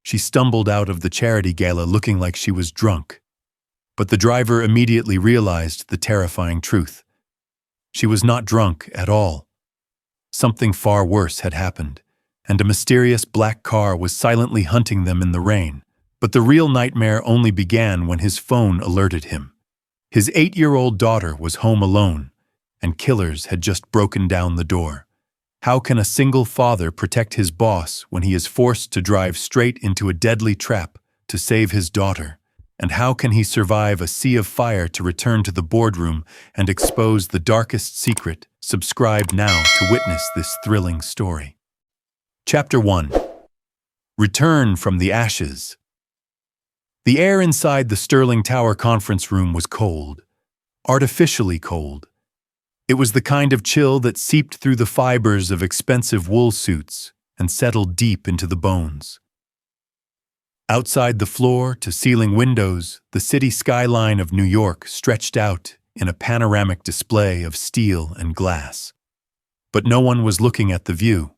She stumbled out of the charity gala looking like she was drunk. But the driver immediately realized the terrifying truth. She was not drunk at all. Something far worse had happened, and a mysterious black car was silently hunting them in the rain. But the real nightmare only began when his phone alerted him. His 8-year-old daughter was home alone, and killers had just broken down the door. How can a single father protect his boss when he is forced to drive straight into a deadly trap to save his daughter? And how can he survive a sea of fire to return to the boardroom and expose the darkest secret? Subscribe now to witness this thrilling story. Chapter 1. Return from the Ashes. The air inside the Sterling Tower conference room was cold, artificially cold. It was the kind of chill that seeped through the fibers of expensive wool suits and settled deep into the bones. Outside the floor-to-ceiling windows, the city skyline of New York stretched out in a panoramic display of steel and glass. But no one was looking at the view.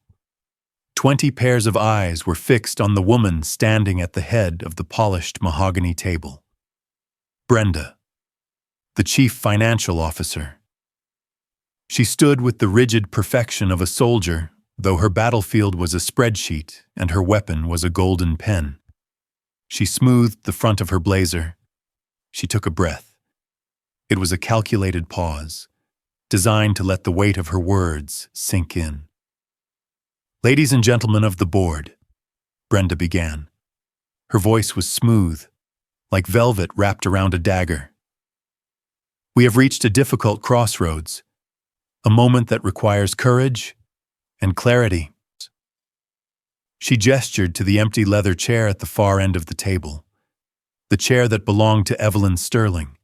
20 pairs of eyes were fixed on the woman standing at the head of the polished mahogany table. Brenda, the chief financial officer. She stood with the rigid perfection of a soldier, though her battlefield was a spreadsheet and her weapon was a golden pen. She smoothed the front of her blazer. She took a breath. It was a calculated pause, designed to let the weight of her words sink in. "Ladies and gentlemen of the board," Brenda began. Her voice was smooth, like velvet wrapped around a dagger. "We have reached a difficult crossroads, a moment that requires courage and clarity." She gestured to the empty leather chair at the far end of the table, the chair that belonged to Evelyn Sterling.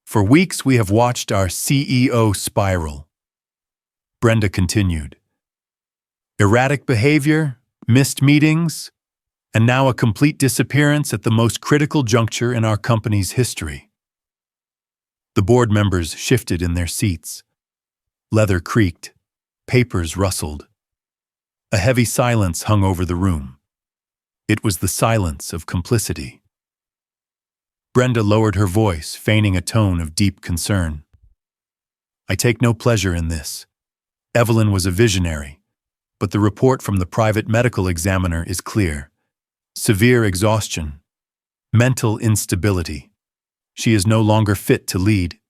"For weeks we have watched our CEO spiral," Brenda continued. "Erratic behavior, missed meetings, and now a complete disappearance at the most critical juncture in our company's history." The board members shifted in their seats. Leather creaked, papers rustled. A heavy silence hung over the room. It was the silence of complicity. Brenda lowered her voice, feigning a tone of deep concern. "I take no pleasure in this. Evelyn was a visionary, but the report from the private medical examiner is clear. Severe exhaustion, mental instability. She is no longer fit to lead."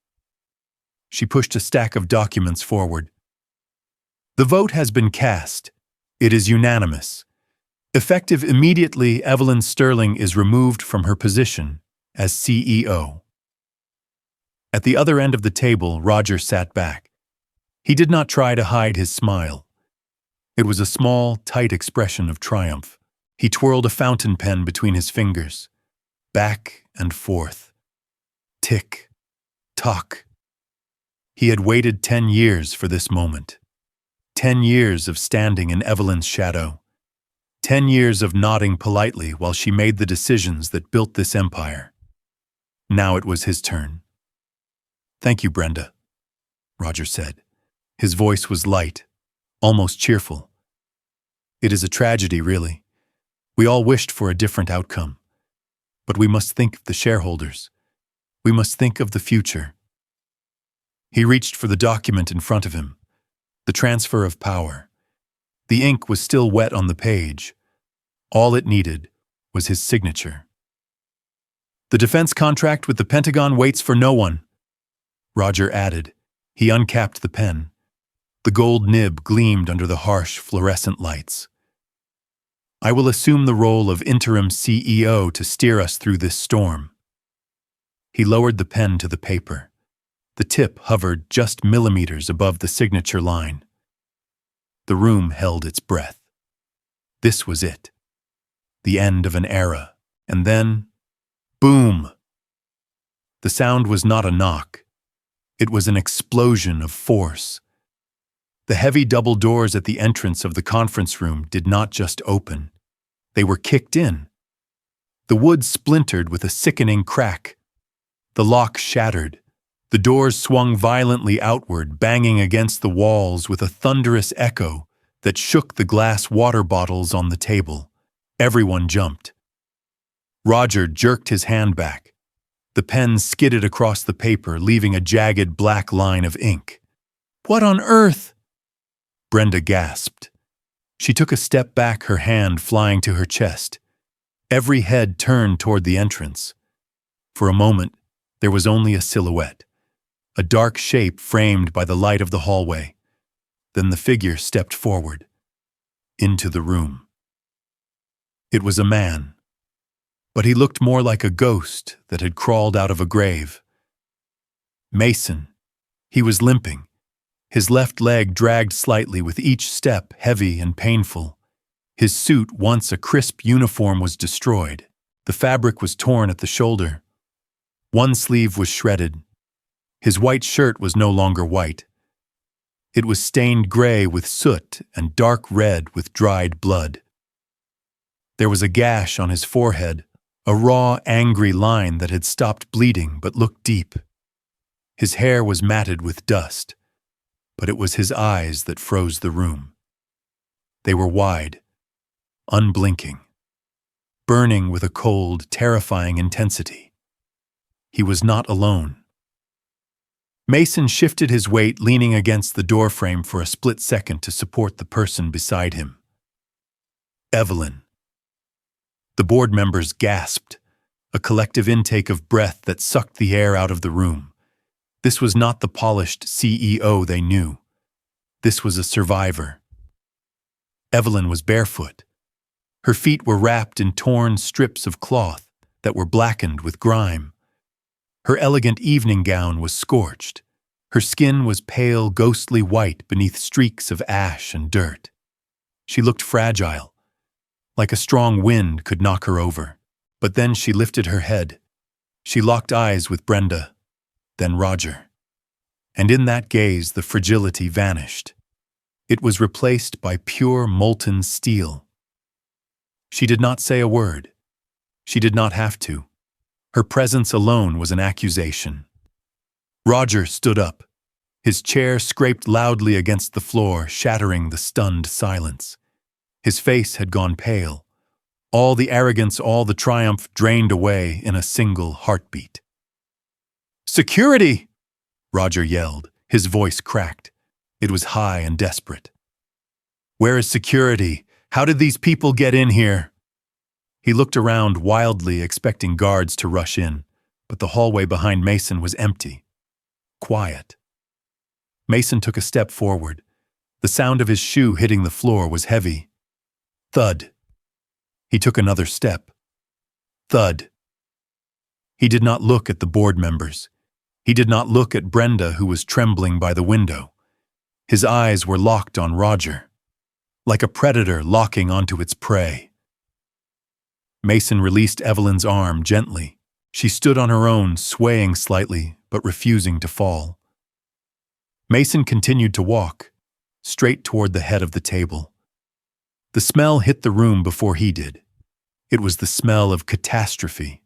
She pushed a stack of documents forward. "The vote has been cast. It is unanimous. Effective immediately, Evelyn Sterling is removed from her position as CEO." At the other end of the table, Roger sat back. He did not try to hide his smile. It was a small, tight expression of triumph. He twirled a fountain pen between his fingers, back and forth. Tick, tock. He had waited 10 years for this moment. 10 years of standing in Evelyn's shadow. 10 years of nodding politely while she made the decisions that built this empire. Now it was his turn. "Thank you, Brenda," Roger said. His voice was light, almost cheerful. "It is a tragedy, really. We all wished for a different outcome. But we must think of the shareholders. We must think of the future." He reached for the document in front of him. The transfer of power. The ink was still wet on the page. All it needed was his signature. "The defense contract with the Pentagon waits for no one," Roger added. He uncapped the pen. The gold nib gleamed under the harsh fluorescent lights. "I will assume the role of interim CEO to steer us through this storm." He lowered the pen to the paper. The tip hovered just millimeters above the signature line. The room held its breath. This was it. The end of an era. And then, boom! The sound was not a knock. It was an explosion of force. The heavy double doors at the entrance of the conference room did not just open. They were kicked in. The wood splintered with a sickening crack. The lock shattered. The doors swung violently outward, banging against the walls with a thunderous echo that shook the glass water bottles on the table. Everyone jumped. Roger jerked his hand back. The pen skidded across the paper, leaving a jagged black line of ink. "What on earth?" Brenda gasped. She took a step back, her hand flying to her chest. Every head turned toward the entrance. For a moment, there was only a silhouette, a dark shape framed by the light of the hallway. Then the figure stepped forward, into the room. It was a man, but he looked more like a ghost that had crawled out of a grave. Mason. He was limping. His left leg dragged slightly with each step, heavy and painful. His suit, once a crisp uniform, was destroyed. The fabric was torn at the shoulder. One sleeve was shredded. His white shirt was no longer white. It was stained gray with soot and dark red with dried blood. There was a gash on his forehead, a raw, angry line that had stopped bleeding but looked deep. His hair was matted with dust, but it was his eyes that froze the room. They were wide, unblinking, burning with a cold, terrifying intensity. He was not alone. Mason shifted his weight, leaning against the doorframe for a split second to support the person beside him. Evelyn. The board members gasped, a collective intake of breath that sucked the air out of the room. This was not the polished CEO they knew. This was a survivor. Evelyn was barefoot. Her feet were wrapped in torn strips of cloth that were blackened with grime. Her elegant evening gown was scorched. Her skin was pale, ghostly white beneath streaks of ash and dirt. She looked fragile, like a strong wind could knock her over. But then she lifted her head. She locked eyes with Brenda, then Roger. And in that gaze, the fragility vanished. It was replaced by pure molten steel. She did not say a word. She did not have to. Her presence alone was an accusation. Roger stood up. His chair scraped loudly against the floor, shattering the stunned silence. His face had gone pale. All the arrogance, all the triumph drained away in a single heartbeat. "Security!" Roger yelled. His voice cracked. It was high and desperate. "Where is security? How did these people get in here?" He looked around wildly, expecting guards to rush in, but the hallway behind Mason was empty. Quiet. Mason took a step forward. The sound of his shoe hitting the floor was heavy. Thud. He took another step. Thud. He did not look at the board members. He did not look at Brenda, who was trembling by the window. His eyes were locked on Roger, like a predator locking onto its prey. Mason released Evelyn's arm gently. She stood on her own, swaying slightly, but refusing to fall. Mason continued to walk, straight toward the head of the table. The smell hit the room before he did. It was the smell of catastrophe.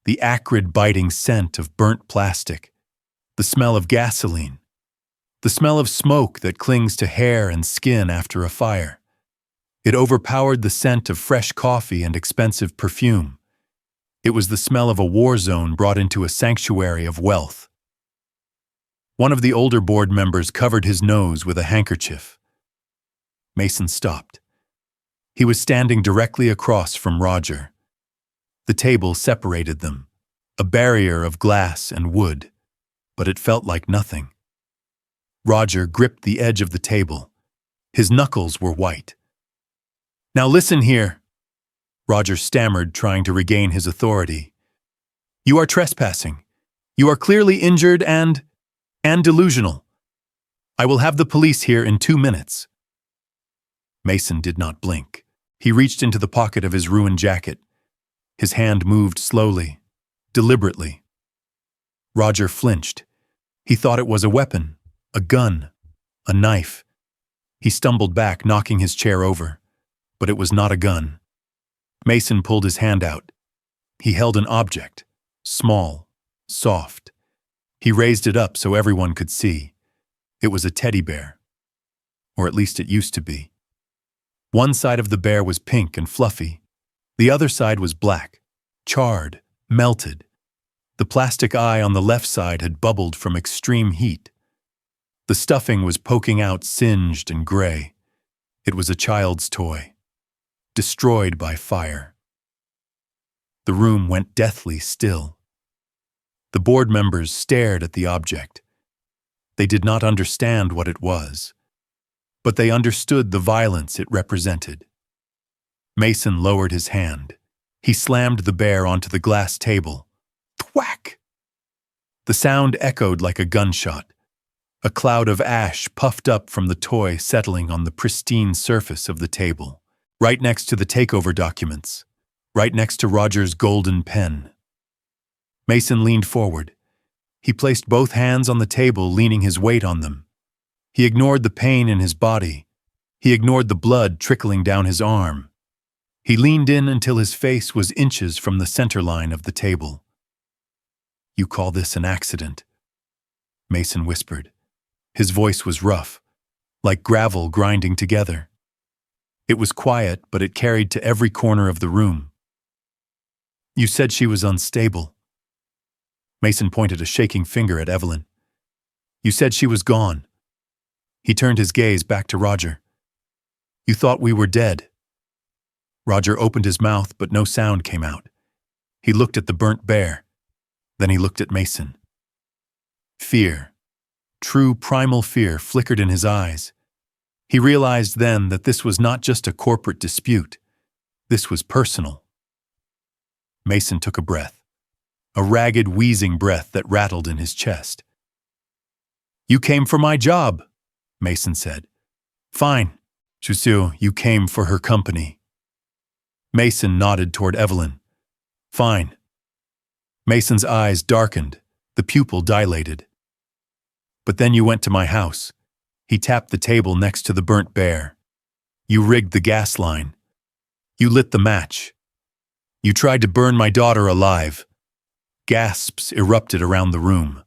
The acrid, biting scent of burnt plastic. The smell of gasoline. The smell of smoke that clings to hair and skin after a fire. It overpowered the scent of fresh coffee and expensive perfume. It was the smell of a war zone brought into a sanctuary of wealth. One of the older board members covered his nose with a handkerchief. Mason stopped. He was standing directly across from Roger. The table separated them, a barrier of glass and wood, but it felt like nothing. Roger gripped the edge of the table. His knuckles were white. "Now listen here," Roger stammered, trying to regain his authority. "You are trespassing. You are clearly injured and delusional. I will have the police here in 2 minutes." Mason did not blink. He reached into the pocket of his ruined jacket. His hand moved slowly, deliberately. Roger flinched. He thought it was a weapon, a gun, a knife. He stumbled back, knocking his chair over. But it was not a gun. Mason pulled his hand out. He held an object, small, soft. He raised it up so everyone could see. It was a teddy bear. Or at least it used to be. One side of the bear was pink and fluffy, The other side was black, charred, melted. The plastic eye on the left side had bubbled from extreme heat. The stuffing was poking out singed and gray. It was a child's toy, destroyed by fire. The room went deathly still. The board members stared at the object. They did not understand what it was, but they understood the violence it represented. Mason lowered his hand. He slammed the bear onto the glass table. Thwack! The sound echoed like a gunshot. A cloud of ash puffed up from the toy, settling on the pristine surface of the table, right next to the takeover documents, right next to Roger's golden pen. Mason leaned forward. He placed both hands on the table, leaning his weight on them. He ignored the pain in his body. He ignored the blood trickling down his arm. He leaned in until his face was inches from the center line of the table. "You call this an accident?" Mason whispered. His voice was rough, like gravel grinding together. It was quiet, but it carried to every corner of the room. "You said she was unstable." Mason pointed a shaking finger at Evelyn. "You said she was gone." He turned his gaze back to Roger. "You thought we were dead." Roger opened his mouth, but no sound came out. He looked at the burnt bear. Then he looked at Mason. Fear, true primal fear, flickered in his eyes. He realized then that this was not just a corporate dispute. This was personal. Mason took a breath, a ragged, wheezing breath that rattled in his chest. "You came for my job," Mason said. "Fine, Chuseo, you came for her company." Mason nodded toward Evelyn. "Fine." Mason's eyes darkened, the pupil dilated. "But then you went to my house." He tapped the table next to the burnt bear. "You rigged the gas line. You lit the match. You tried to burn my daughter alive." Gasps erupted around the room.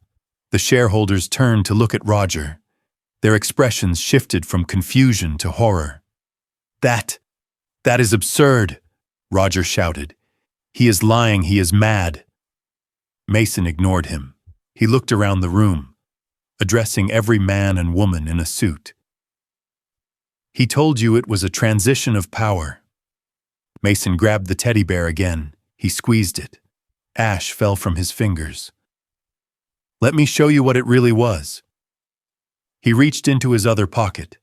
The shareholders turned to look at Roger. Their expressions shifted from confusion to horror. That is absurd," Roger shouted. "He is lying, he is mad." Mason ignored him. He looked around the room, addressing every man and woman in a suit. "He told you it was a transition of power." Mason grabbed the teddy bear again. He squeezed it. Ash fell from his fingers. "Let me show you what it really was." He reached into his other pocket.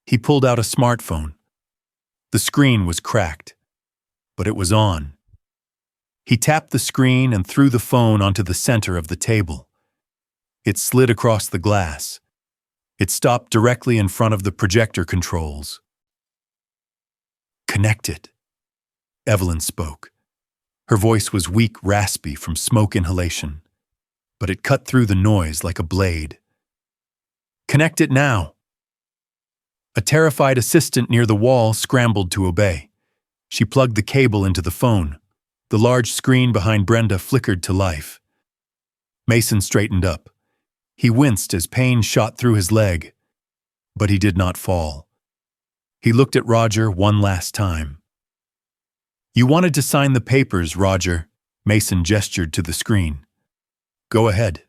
He pulled out a smartphone. The screen was cracked, but it was on. He tapped the screen and threw the phone onto the center of the table. It slid across the glass. It stopped directly in front of the projector controls. "Connect it," Evelyn spoke. Her voice was weak, raspy from smoke inhalation, but it cut through the noise like a blade. "Connect it now." A terrified assistant near the wall scrambled to obey. She plugged the cable into the phone. The large screen behind Brenda flickered to life. Mason straightened up. He winced as pain shot through his leg, but he did not fall. He looked at Roger one last time. "You wanted to sign the papers, Roger," Mason gestured to the screen. "Go ahead.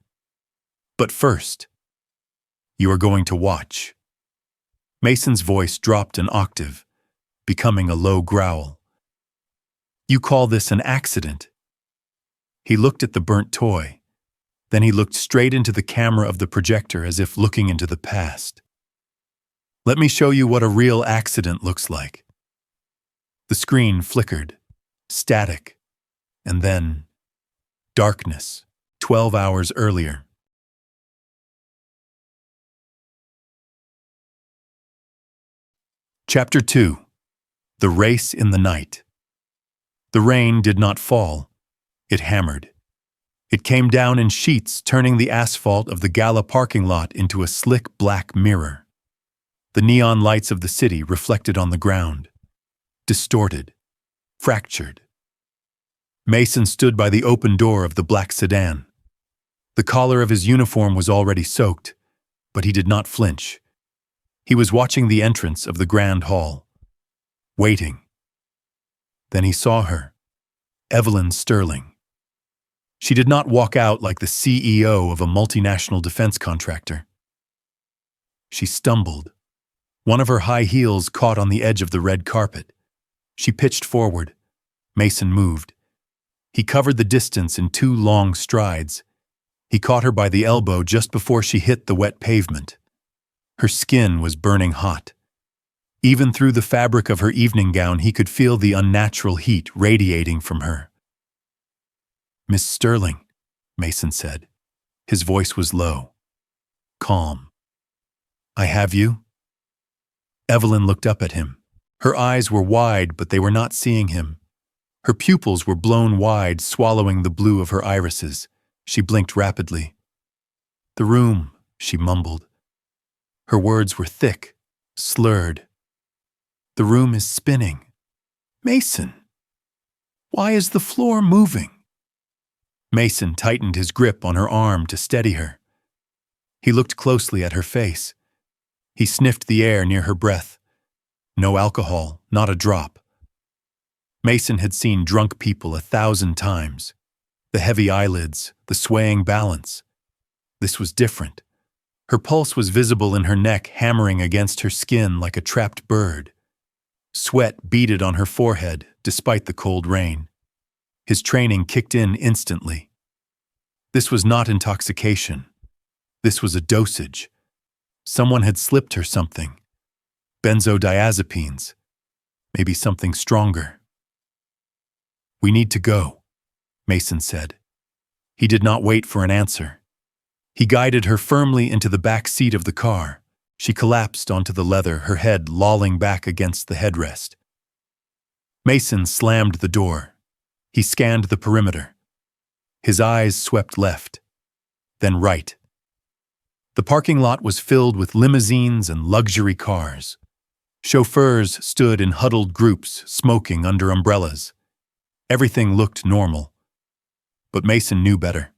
But first, you are going to watch." Mason's voice dropped an octave, becoming a low growl. "You call this an accident?" He looked at the burnt toy. Then he looked straight into the camera of the projector as if looking into the past. "Let me show you what a real accident looks like." The screen flickered, static, and then darkness, 12 hours earlier. Chapter 2. The Race in the Night. The rain did not fall. It hammered. It came down in sheets, turning the asphalt of the gala parking lot into a slick black mirror. The neon lights of the city reflected on the ground, distorted, fractured. Mason stood by the open door of the black sedan. The collar of his uniform was already soaked, but he did not flinch. He was watching the entrance of the grand hall, waiting. Then he saw her, Evelyn Sterling. She did not walk out like the CEO of a multinational defense contractor. She stumbled. One of her high heels caught on the edge of the red carpet. She pitched forward. Mason moved. He covered the distance in 2 long strides. He caught her by the elbow just before she hit the wet pavement. Her skin was burning hot. Even through the fabric of her evening gown, he could feel the unnatural heat radiating from her. "Miss Sterling," Mason said. His voice was low, calm. "I have you?" Evelyn looked up at him. Her eyes were wide, but they were not seeing him. Her pupils were blown wide, swallowing the blue of her irises. She blinked rapidly. "The room," she mumbled. Her words were thick, slurred. "The room is spinning." "Mason, why is the floor moving?" Mason tightened his grip on her arm to steady her. He looked closely at her face. He sniffed the air near her breath. No alcohol, not a drop. Mason had seen drunk people 1,000 times. The heavy eyelids, the swaying balance. This was different. Her pulse was visible in her neck, hammering against her skin like a trapped bird. Sweat beaded on her forehead, despite the cold rain. His training kicked in instantly. This was not intoxication. This was a dosage. Someone had slipped her something. Benzodiazepines. Maybe something stronger. "We need to go," Mason said. He did not wait for an answer. He guided her firmly into the back seat of the car. She collapsed onto the leather, her head lolling back against the headrest. Mason slammed the door. He scanned the perimeter. His eyes swept left, then right. The parking lot was filled with limousines and luxury cars. Chauffeurs stood in huddled groups, smoking under umbrellas. Everything looked normal. But Mason knew better.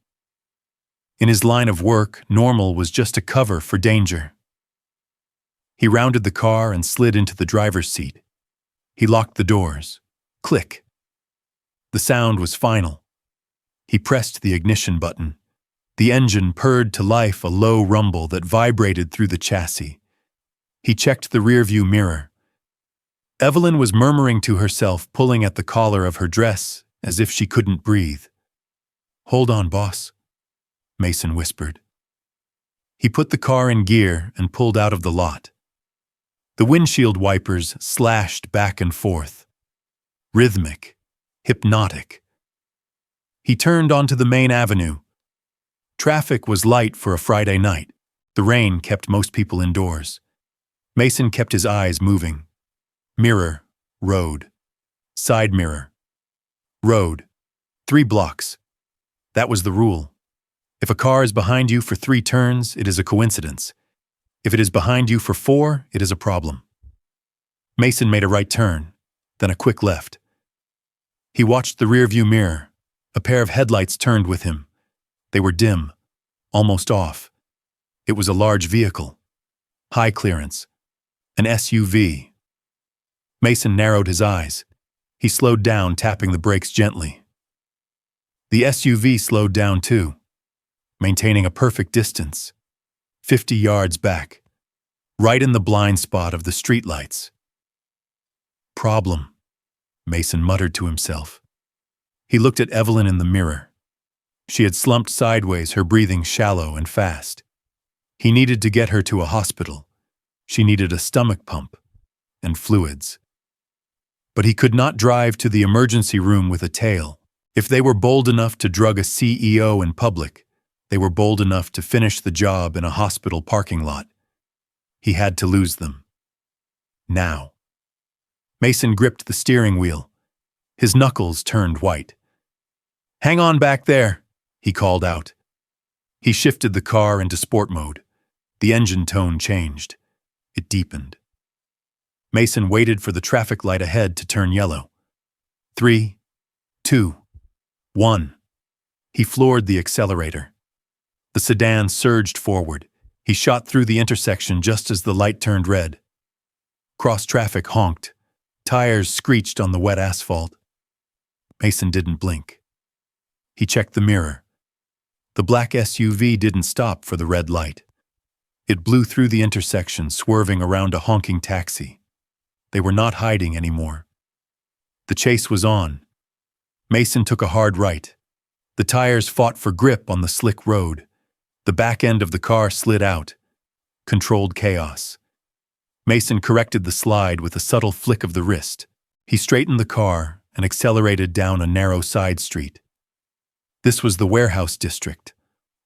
In his line of work, normal was just a cover for danger. He rounded the car and slid into the driver's seat. He locked the doors. Click. The sound was final. He pressed the ignition button. The engine purred to life, a low rumble that vibrated through the chassis. He checked the rearview mirror. Evelyn was murmuring to herself, pulling at the collar of her dress as if she couldn't breathe. "Hold on, boss," Mason whispered. He put the car in gear and pulled out of the lot. The windshield wipers slashed back and forth. Rhythmic, hypnotic. He turned onto the main avenue. Traffic was light for a Friday night. The rain kept most people indoors. Mason kept his eyes moving. Mirror, road. Side mirror. Road. 3 blocks. That was the rule. If a car is behind you for 3 turns, it is a coincidence. If it is behind you for 4, it is a problem. Mason made a right turn, then a quick left. He watched the rearview mirror. A pair of headlights turned with him. They were dim, almost off. It was a large vehicle. High clearance. An SUV. Mason narrowed his eyes. He slowed down, tapping the brakes gently. The SUV slowed down too, maintaining a perfect distance, 50 yards back, right in the blind spot of the streetlights. "Problem," Mason muttered to himself. He looked at Evelyn in the mirror. She had slumped sideways, her breathing shallow and fast. He needed to get her to a hospital. She needed a stomach pump and fluids. But he could not drive to the emergency room with a tail. If they were bold enough to drug a CEO in public, they were bold enough to finish the job in a hospital parking lot. He had to lose them. Now. Mason gripped the steering wheel. His knuckles turned white. "Hang on back there," he called out. He shifted the car into sport mode. The engine tone changed. It deepened. Mason waited for the traffic light ahead to turn yellow. 3, 2, 1. He floored the accelerator. The sedan surged forward. He shot through the intersection just as the light turned red. Cross traffic honked. Tires screeched on the wet asphalt. Mason didn't blink. He checked the mirror. The black SUV didn't stop for the red light. It blew through the intersection, swerving around a honking taxi. They were not hiding anymore. The chase was on. Mason took a hard right. The tires fought for grip on the slick road. The back end of the car slid out. Controlled chaos. Mason corrected the slide with a subtle flick of the wrist. He straightened the car and accelerated down a narrow side street. This was the warehouse district.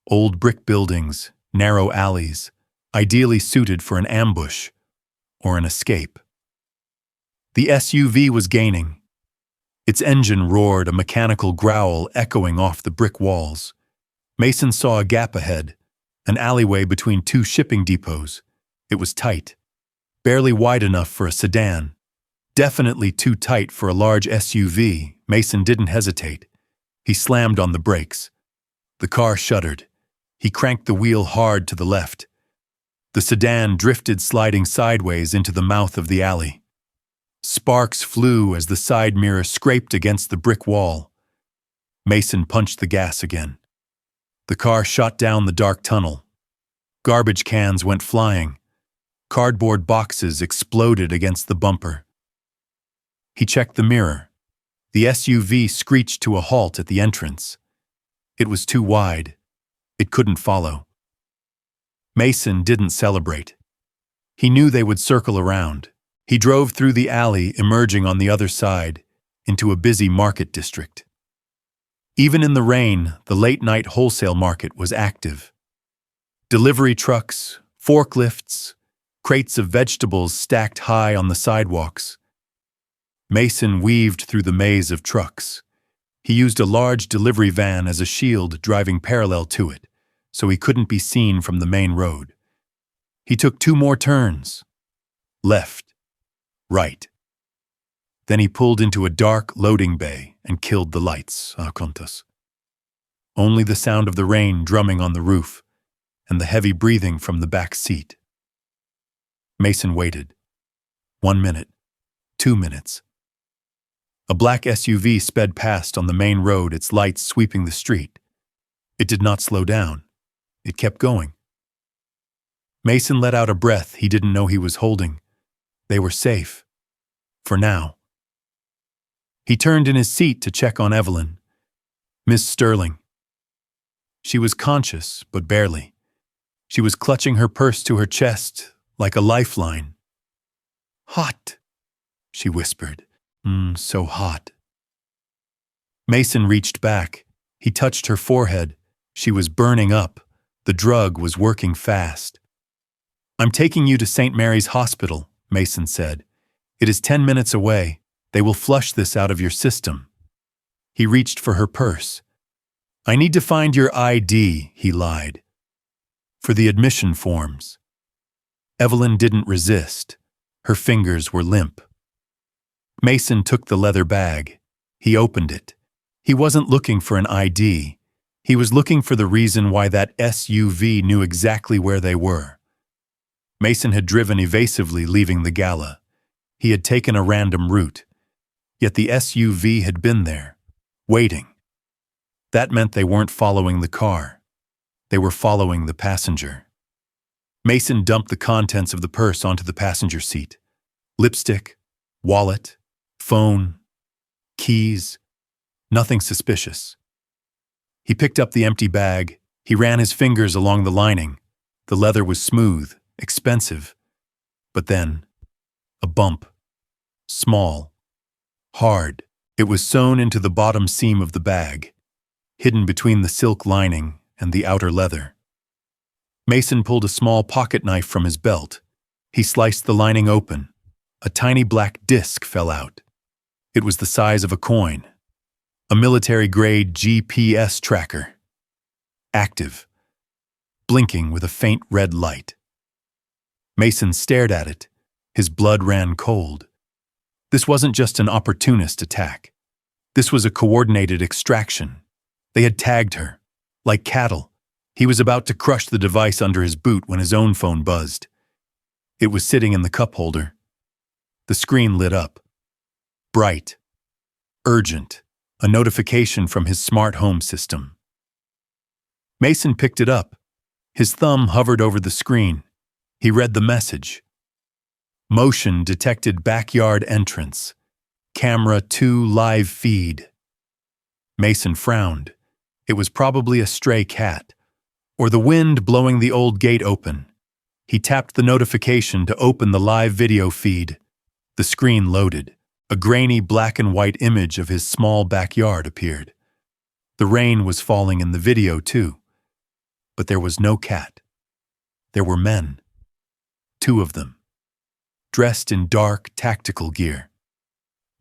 Old brick buildings, narrow alleys, ideally suited for an ambush or an escape. The SUV was gaining. Its engine roared, a mechanical growl echoing off the brick walls. Mason saw a gap ahead, an alleyway between two shipping depots. It was tight, barely wide enough for a sedan. Definitely too tight for a large SUV. Mason didn't hesitate. He slammed on the brakes. The car shuddered. He cranked the wheel hard to the left. The sedan drifted, sliding sideways into the mouth of the alley. Sparks flew as the side mirror scraped against the brick wall. Mason punched the gas again. The car shot down the dark tunnel. Garbage cans went flying. Cardboard boxes exploded against the bumper. He checked the mirror. The SUV screeched to a halt at the entrance. It was too wide. It couldn't follow. Mason didn't celebrate. He knew they would circle around. He drove through the alley, emerging on the other side, into a busy market district. Even in the rain, the late-night wholesale market was active. Delivery trucks, forklifts, crates of vegetables stacked high on the sidewalks. Mason weaved through the maze of trucks. He used a large delivery van as a shield, driving parallel to it, so he couldn't be seen from the main road. He took 2 more turns. Left, right. Then he pulled into a dark loading bay and killed the lights. Only the sound of the rain drumming on the roof and the heavy breathing from the back seat. Mason waited. 1 minute, 2 minutes. A black SUV sped past on the main road, its lights sweeping the street. It did not slow down. It kept going. Mason let out a breath he didn't know he was holding. They were safe. For now. He turned in his seat to check on Evelyn. Miss Sterling. She was conscious, but barely. She was clutching her purse to her chest, like a lifeline. "Hot," she whispered. So hot." Mason reached back. He touched her forehead. She was burning up. The drug was working fast. "I'm taking you to St. Mary's Hospital," Mason said. "It is 10 minutes away. They will flush this out of your system." He reached for her purse. "I need to find your ID," he lied. "For the admission forms." Evelyn didn't resist. Her fingers were limp. Mason took the leather bag. He opened it. He wasn't looking for an ID. He was looking for the reason why that SUV knew exactly where they were. Mason had driven evasively, leaving the gala. He had taken a random route. Yet the SUV had been there, waiting. That meant they weren't following the car. They were following the passenger. Mason dumped the contents of the purse onto the passenger seat. Lipstick, wallet, phone, keys, nothing suspicious. He picked up the empty bag. He ran his fingers along the lining. The leather was smooth, expensive. But then, a bump. Small, hard. It was sewn into the bottom seam of the bag, hidden between the silk lining and the outer leather. Mason pulled a small pocket knife from his belt. He sliced the lining open. A tiny black disc fell out. It was the size of a coin. A military-grade GPS tracker. Active. Blinking with a faint red light. Mason stared at it. His blood ran cold. This wasn't just an opportunist attack. This was a coordinated extraction. They had tagged her, like cattle. He was about to crush the device under his boot when his own phone buzzed. It was sitting in the cup holder. The screen lit up. bright, urgent, a notification from his smart home system. Mason picked it up. His thumb hovered over the screen. He read the message. Motion detected backyard entrance. Camera 2 live feed. Mason frowned. It was probably a stray cat, or the wind blowing the old gate open. He tapped the notification to open the live video feed. The screen loaded. A grainy black and white image of his small backyard appeared. The rain was falling in the video too. But there was no cat. There were men. 2 of them. Dressed in dark, tactical gear.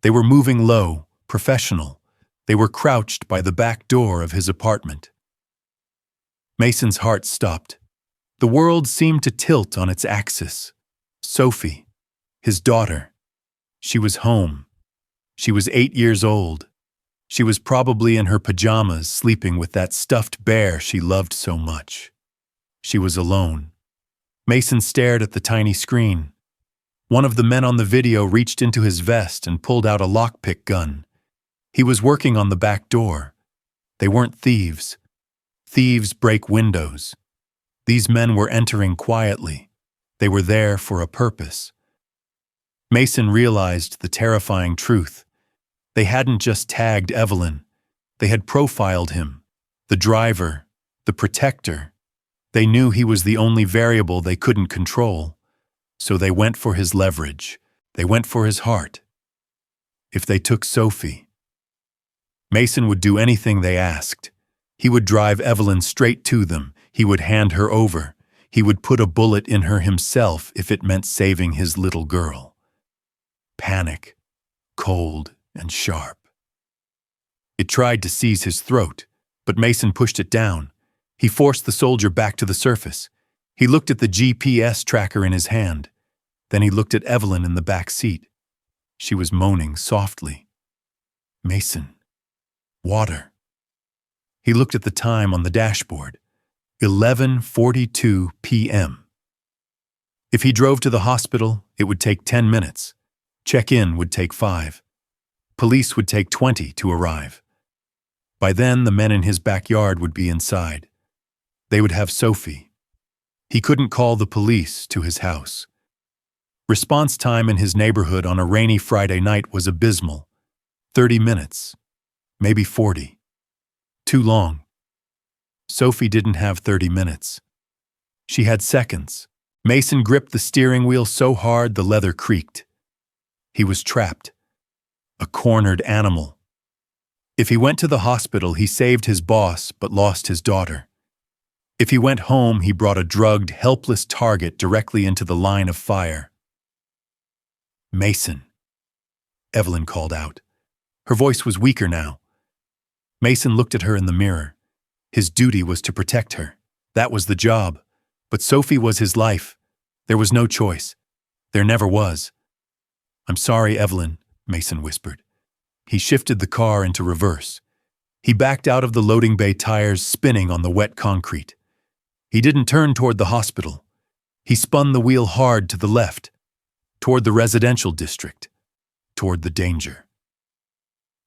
They were moving low, professional. They were crouched by the back door of his apartment. Mason's heart stopped. The world seemed to tilt on its axis. Sophie, his daughter. She was home. She was 8 years old. She was probably in her pajamas, sleeping with that stuffed bear she loved so much. She was alone. Mason stared at the tiny screen. One of the men on the video reached into his vest and pulled out a lockpick gun. He was working on the back door. They weren't thieves. Thieves break windows. These men were entering quietly. They were there for a purpose. Mason realized the terrifying truth. They hadn't just tagged Evelyn. They had profiled him, the driver, the protector. They knew he was the only variable they couldn't control. So they went for his leverage. They went for his heart. If they took Sophie, Mason would do anything they asked. He would drive Evelyn straight to them. He would hand her over. He would put a bullet in her himself if it meant saving his little girl. Panic, cold and sharp. It tried to seize his throat, but Mason pushed it down. He forced the soldier back to the surface. He looked at the GPS tracker in his hand. Then he looked at Evelyn in the back seat. She was moaning softly. Mason. Water. He looked at the time on the dashboard. 11:42 p.m. If he drove to the hospital, it would take 10 minutes. Check-in would take 5. Police would take 20 to arrive. By then, the men in his backyard would be inside. They would have Sophie. He couldn't call the police to his house. Response time in his neighborhood on a rainy Friday night was abysmal. 30 minutes, maybe 40. Too long. Sophie didn't have 30 minutes. She had seconds. Mason gripped the steering wheel so hard the leather creaked. He was trapped. A cornered animal. If he went to the hospital, he saved his boss but lost his daughter. If he went home, he brought a drugged, helpless target directly into the line of fire. Mason, Evelyn called out. Her voice was weaker now. Mason looked at her in the mirror. His duty was to protect her. That was the job. But Sophie was his life. There was no choice. There never was. I'm sorry, Evelyn, Mason whispered. He shifted the car into reverse. He backed out of the loading bay, tires spinning on the wet concrete. He didn't turn toward the hospital. He spun the wheel hard to the left, toward the residential district, toward the danger.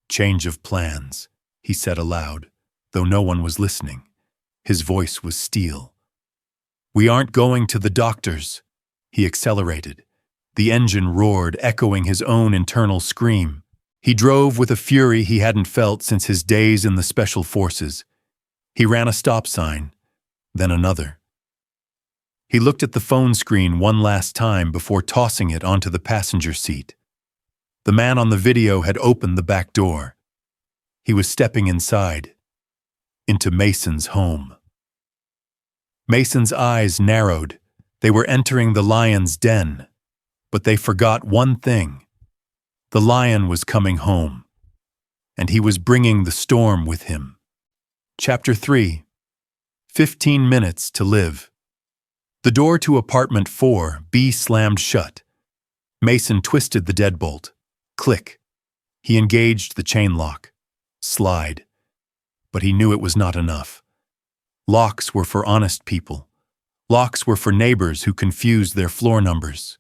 Change of plans, he said aloud, though no one was listening. His voice was steel. We aren't going to the doctor's. He accelerated. The engine roared, echoing his own internal scream. He drove with a fury he hadn't felt since his days in the Special Forces. He ran a stop sign, then another. He looked at the phone screen one last time before tossing it onto the passenger seat. The man on the video had opened the back door. He was stepping inside, into Mason's home. Mason's eyes narrowed. They were entering the lion's den. But they forgot one thing. The lion was coming home, and he was bringing the storm with him. Chapter 3. 15 minutes to live. The door to apartment 4B slammed shut. Mason twisted the deadbolt. Click. He engaged the chain lock. Slide. But he knew it was not enough. Locks were for honest people. Locks were for neighbors who confused their floor numbers.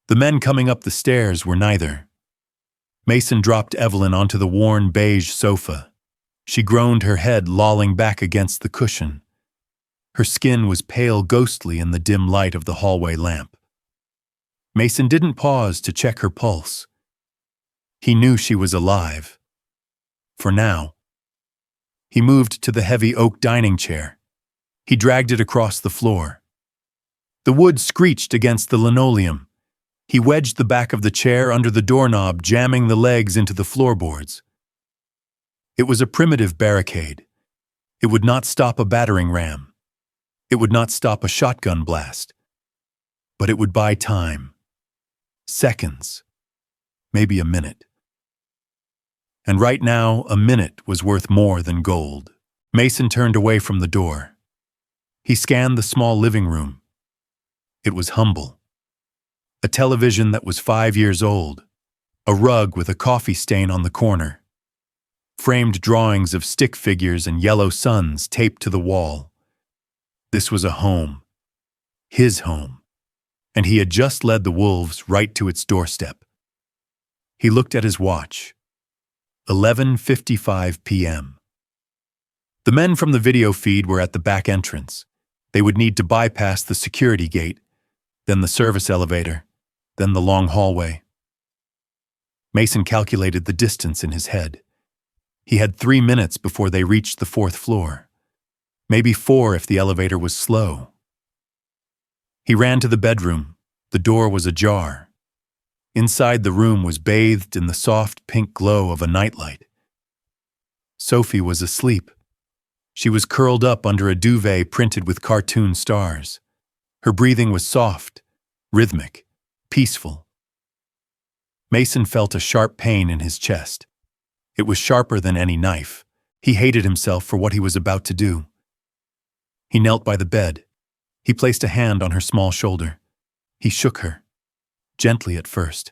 The men coming up the stairs were neither. Mason dropped Evelyn onto the worn beige sofa. She groaned, her head lolling back against the cushion. Her skin was pale ghostly in the dim light of the hallway lamp. Mason didn't pause to check her pulse. He knew she was alive. For now. He moved to the heavy oak dining chair. He dragged it across the floor. The wood screeched against the linoleum. He wedged the back of the chair under the doorknob, jamming the legs into the floorboards. It was a primitive barricade. It would not stop a battering ram. It would not stop a shotgun blast. But it would buy time. Seconds. Maybe a minute. And right now, a minute was worth more than gold. Mason turned away from the door. He scanned the small living room. It was humble. A television that was 5 years old. A rug with a coffee stain on the corner. Framed drawings of stick figures and yellow suns taped to the wall. This was a home. His home. And he had just led the wolves right to its doorstep. He looked at his watch. 11:55 p.m. The men from the video feed were at the back entrance. They would need to bypass the security gate, then the service elevator, then the long hallway. Mason calculated the distance in his head. He had 3 minutes before they reached the 4th floor. Maybe 4 if the elevator was slow. He ran to the bedroom. The door was ajar. Inside the room was bathed in the soft pink glow of a nightlight. Sophie was asleep. She was curled up under a duvet printed with cartoon stars. Her breathing was soft, rhythmic, peaceful. Mason felt a sharp pain in his chest. It was sharper than any knife. He hated himself for what he was about to do. He knelt by the bed. He placed a hand on her small shoulder. He shook her. Gently at first,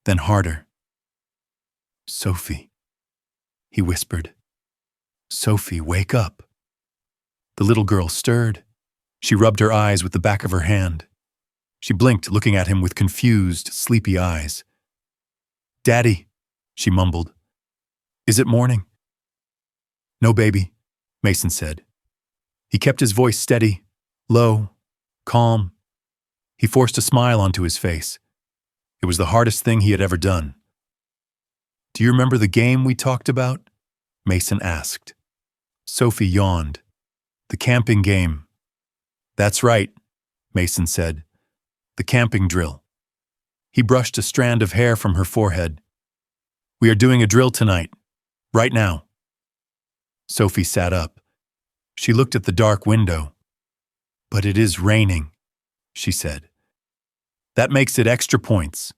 then harder. "Sophie," he whispered. "Sophie, wake up." The little girl stirred. She rubbed her eyes with the back of her hand. She blinked, looking at him with confused, sleepy eyes. "Daddy," she mumbled. "Is it morning?" "No, baby," Mason said. He kept his voice steady, low, calm. He forced a smile onto his face. It was the hardest thing he had ever done. "Do you remember the game we talked about?" Mason asked. Sophie yawned. "The camping game." "That's right," Mason said. "The camping drill." He brushed a strand of hair from her forehead. "We are doing a drill tonight. Right now." Sophie sat up. She looked at the dark window. "But it is raining," she said. "That makes it extra points,"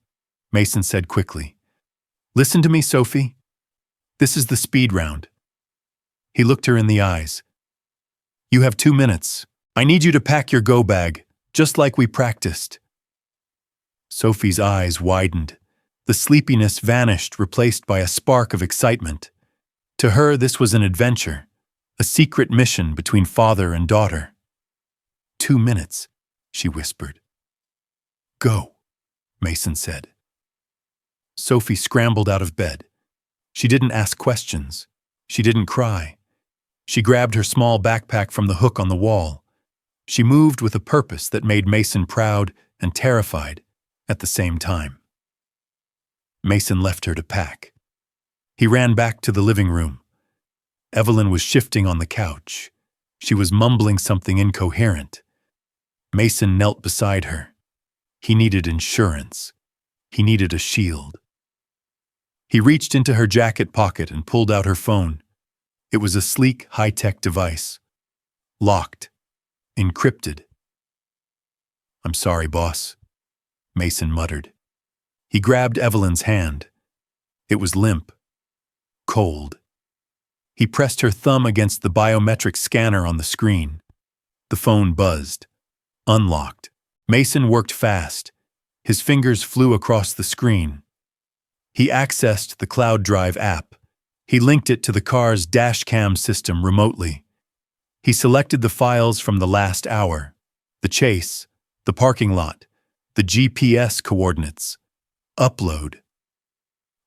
Mason said quickly. "Listen to me, Sophie. This is the speed round." He looked her in the eyes. "You have 2 minutes. I need you to pack your go bag, just like we practiced." Sophie's eyes widened. The sleepiness vanished, replaced by a spark of excitement. To her, this was an adventure, a secret mission between father and daughter. 2 minutes, she whispered. "Go," Mason said. Sophie scrambled out of bed. She didn't ask questions. She didn't cry. She grabbed her small backpack from the hook on the wall. She moved with a purpose that made Mason proud and terrified at the same time. Mason left her to pack. He ran back to the living room. Evelyn was shifting on the couch. She was mumbling something incoherent. Mason knelt beside her. He needed insurance. He needed a shield. He reached into her jacket pocket and pulled out her phone. It was a sleek, high-tech device. Locked. Encrypted. "I'm sorry, boss," Mason muttered. He grabbed Evelyn's hand. It was limp. Cold. He pressed her thumb against the biometric scanner on the screen. The phone buzzed. Unlocked. Mason worked fast. His fingers flew across the screen. He accessed the Cloud Drive app. He linked it to the car's dashcam system remotely. He selected the files from the last hour, the chase, the parking lot, the GPS coordinates. Upload.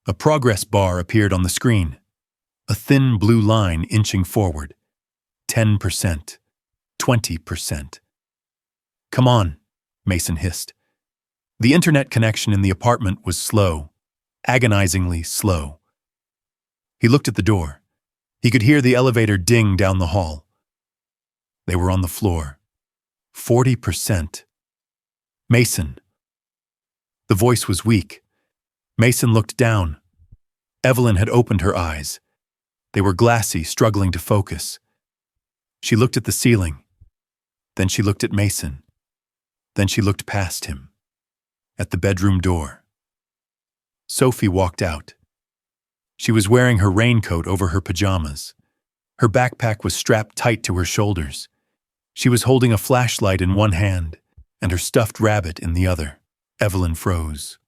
A progress bar appeared on the screen. A thin blue line inching forward. 10%. 20%. Come on, Mason hissed. The internet connection in the apartment was slow, agonizingly slow. He looked at the door. He could hear the elevator ding down the hall. They were on the floor. 40%. Mason. The voice was weak. Mason looked down. Evelyn had opened her eyes. They were glassy, struggling to focus. She looked at the ceiling. Then she looked at Mason. Then she looked past him. At the bedroom door. Sophie walked out. She was wearing her raincoat over her pajamas. Her backpack was strapped tight to her shoulders. She was holding a flashlight in one hand and her stuffed rabbit in the other. Evelyn froze.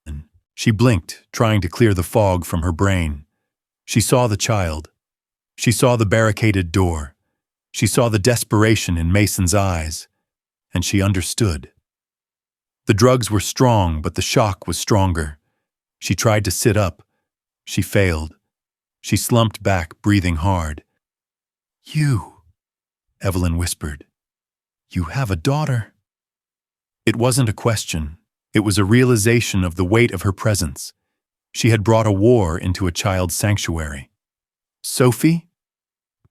She blinked, trying to clear the fog from her brain. She saw the child. She saw the barricaded door. She saw the desperation in Mason's eyes. And she understood. The drugs were strong, but the shock was stronger. She tried to sit up. She failed. She slumped back, breathing hard. "You," Evelyn whispered. "You have a daughter." It wasn't a question. It was a realization of the weight of her presence. She had brought a war into a child's sanctuary. "Sophie?"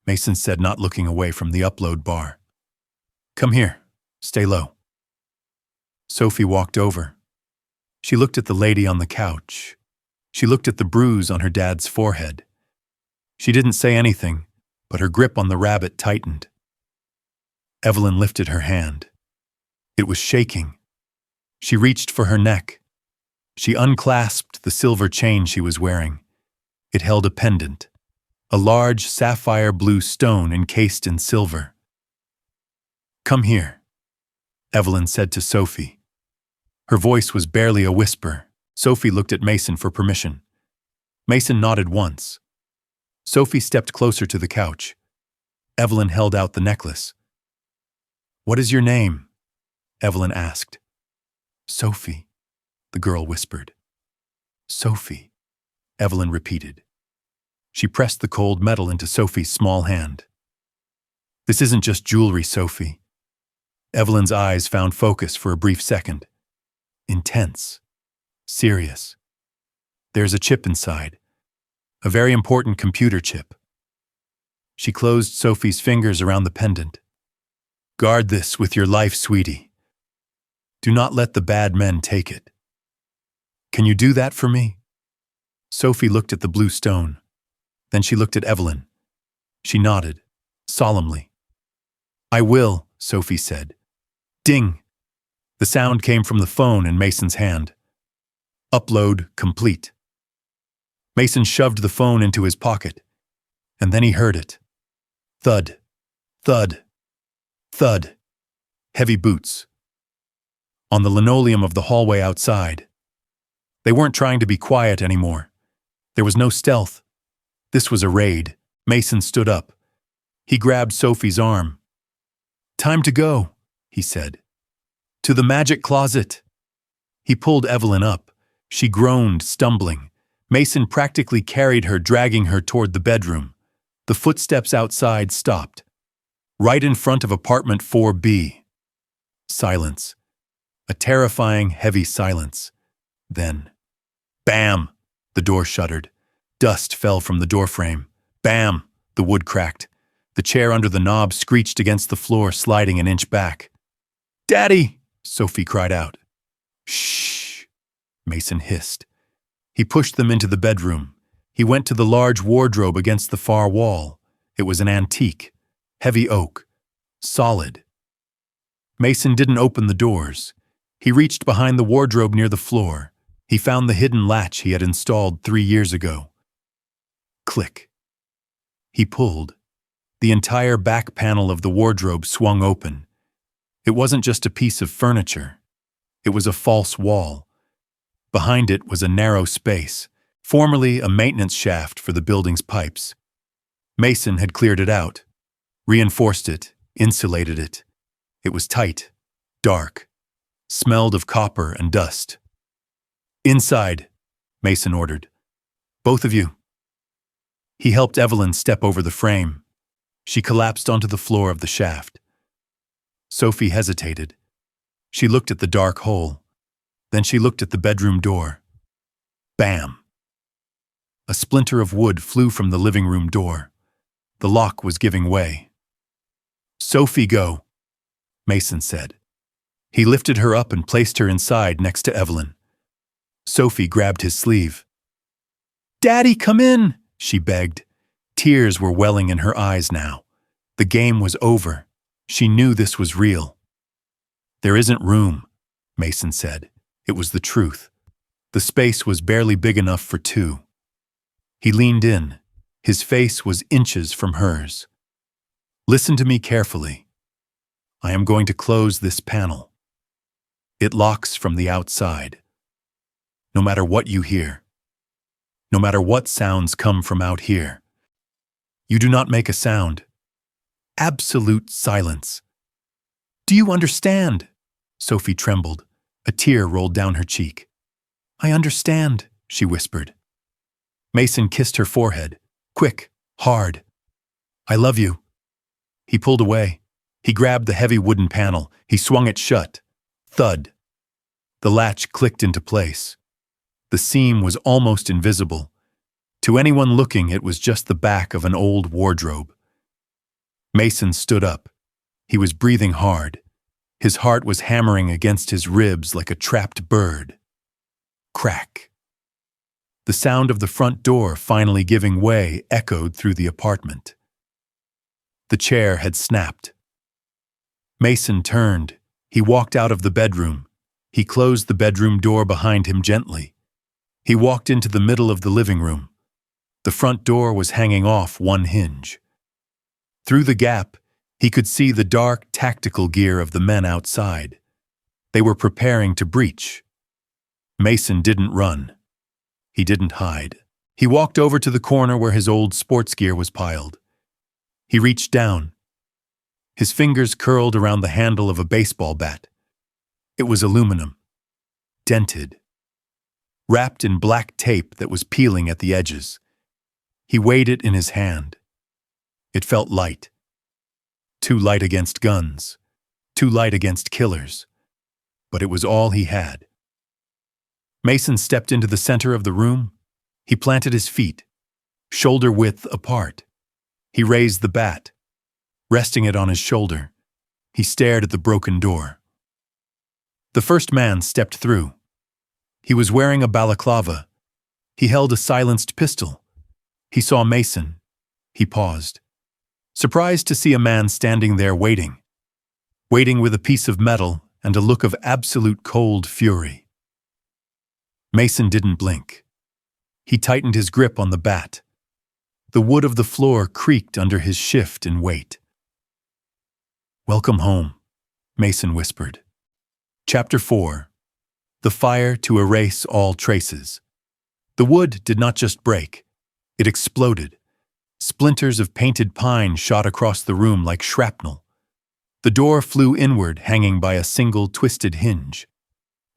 Mason said, not looking away from the upload bar. "Come here. Stay low." Sophie walked over. She looked at the lady on the couch. She looked at the bruise on her dad's forehead. She didn't say anything, but her grip on the rabbit tightened. Evelyn lifted her hand. It was shaking. She reached for her neck. She unclasped the silver chain she was wearing. It held a pendant, a large sapphire blue stone encased in silver. "Come here," Evelyn said to Sophie. Her voice was barely a whisper. Sophie looked at Mason for permission. Mason nodded once. Sophie stepped closer to the couch. Evelyn held out the necklace. "What is your name?" Evelyn asked. "Sophie," the girl whispered. "Sophie," Evelyn repeated. She pressed the cold metal into Sophie's small hand. "This isn't just jewelry, Sophie." Evelyn's eyes found focus for a brief second. Intense. Serious. "There's a chip inside. A very important computer chip." She closed Sophie's fingers around the pendant. "Guard this with your life, sweetie. Do not let the bad men take it. Can you do that for me?" Sophie looked at the blue stone. Then she looked at Evelyn. She nodded, solemnly. "I will," Sophie said. Ding! The sound came from the phone in Mason's hand. Upload complete. Mason shoved the phone into his pocket, and then he heard it. Thud, thud, thud. Heavy boots. On the linoleum of the hallway outside. They weren't trying to be quiet anymore. There was no stealth. This was a raid. Mason stood up. He grabbed Sophie's arm. "Time to go," he said. "To the magic closet." He pulled Evelyn up. She groaned, stumbling. Mason practically carried her, dragging her toward the bedroom. The footsteps outside stopped. Right in front of apartment 4B. Silence. A terrifying, heavy silence. Then, bam! The door shuttered. Dust fell from the doorframe. Bam! The wood cracked. The chair under the knob screeched against the floor, sliding an inch back. "Daddy!" Sophie cried out. "Shh!" Mason hissed. He pushed them into the bedroom. He went to the large wardrobe against the far wall. It was an antique, heavy oak, solid. Mason didn't open the doors. He reached behind the wardrobe near the floor. He found the hidden latch he had installed 3 years ago. Click. He pulled. The entire back panel of the wardrobe swung open. It wasn't just a piece of furniture. It was a false wall. Behind it was a narrow space, formerly a maintenance shaft for the building's pipes. Mason had cleared it out, reinforced it, insulated it. It was tight, dark, smelled of copper and dust. "Inside," Mason ordered. Both of you." He helped Evelyn step over the frame. She collapsed onto the floor of the shaft. Sophie hesitated. She looked at the dark hole. Then she looked at the bedroom door. Bam! A splinter of wood flew from the living room door. The lock was giving way. "Sophie, go," Mason said. He lifted her up and placed her inside next to Evelyn. Sophie grabbed his sleeve. "Daddy, come in," she begged. Tears were welling in her eyes now. The game was over. She knew this was real. "There isn't room," Mason said. It was the truth. The space was barely big enough for two. He leaned in. His face was inches from hers. "Listen to me carefully. I am going to close this panel. It locks from the outside. No matter what you hear, no matter what sounds come from out here, you do not make a sound. Absolute silence. Do you understand?" Sophie trembled. A tear rolled down her cheek. "I understand," she whispered. Mason kissed her forehead. Quick, hard. "I love you." He pulled away. He grabbed the heavy wooden panel. He swung it shut. Thud. The latch clicked into place. The seam was almost invisible. To anyone looking, it was just the back of an old wardrobe. Mason stood up. He was breathing hard. His heart was hammering against his ribs like a trapped bird. Crack. The sound of the front door finally giving way echoed through the apartment. The chair had snapped. Mason turned. He walked out of the bedroom. He closed the bedroom door behind him gently. He walked into the middle of the living room. The front door was hanging off one hinge. Through the gap, he could see the dark tactical gear of the men outside. They were preparing to breach. Mason didn't run. He didn't hide. He walked over to the corner where his old sports gear was piled. He reached down. His fingers curled around the handle of a baseball bat. It was aluminum, dented, wrapped in black tape that was peeling at the edges. He weighed it in his hand. It felt light. Too light against guns, too light against killers. But it was all he had. Mason stepped into the center of the room. He planted his feet, shoulder-width apart. He raised the bat. Resting it on his shoulder, he stared at the broken door. The first man stepped through. He was wearing a balaclava. He held a silenced pistol. He saw Mason. He paused, surprised to see a man standing there waiting with a piece of metal and a look of absolute cold fury. Mason didn't blink. He tightened his grip on the bat. The wood of the floor creaked under his shift and weight. "Welcome home," Mason whispered. Chapter 4. The fire to erase all traces. The wood did not just break. It exploded. Splinters of painted pine shot across the room like shrapnel. The door flew inward, hanging by a single twisted hinge.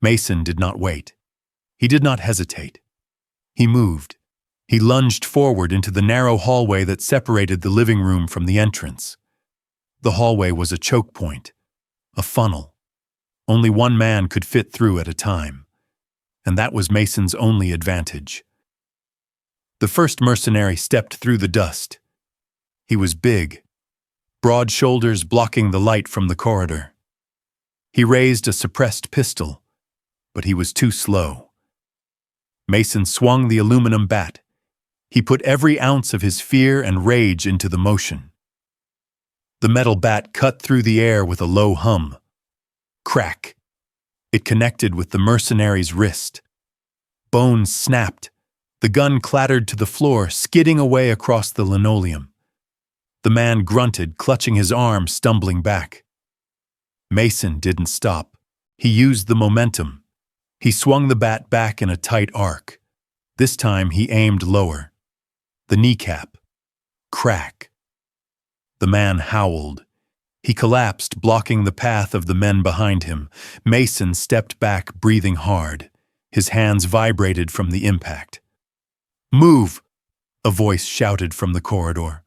Mason did not wait. He did not hesitate. He moved. He lunged forward into the narrow hallway that separated the living room from the entrance. The hallway was a choke point, a funnel. Only one man could fit through at a time, and that was Mason's only advantage. The first mercenary stepped through the dust. He was big, broad shoulders blocking the light from the corridor. He raised a suppressed pistol, but he was too slow. Mason swung the aluminum bat. He put every ounce of his fear and rage into the motion. The metal bat cut through the air with a low hum. Crack. It connected with the mercenary's wrist. Bones snapped. The gun clattered to the floor, skidding away across the linoleum. The man grunted, clutching his arm, stumbling back. Mason didn't stop. He used the momentum. He swung the bat back in a tight arc. This time he aimed lower. The kneecap. Crack. The man howled. He collapsed, blocking the path of the men behind him. Mason stepped back, breathing hard. His hands vibrated from the impact. "Move!" a voice shouted from the corridor.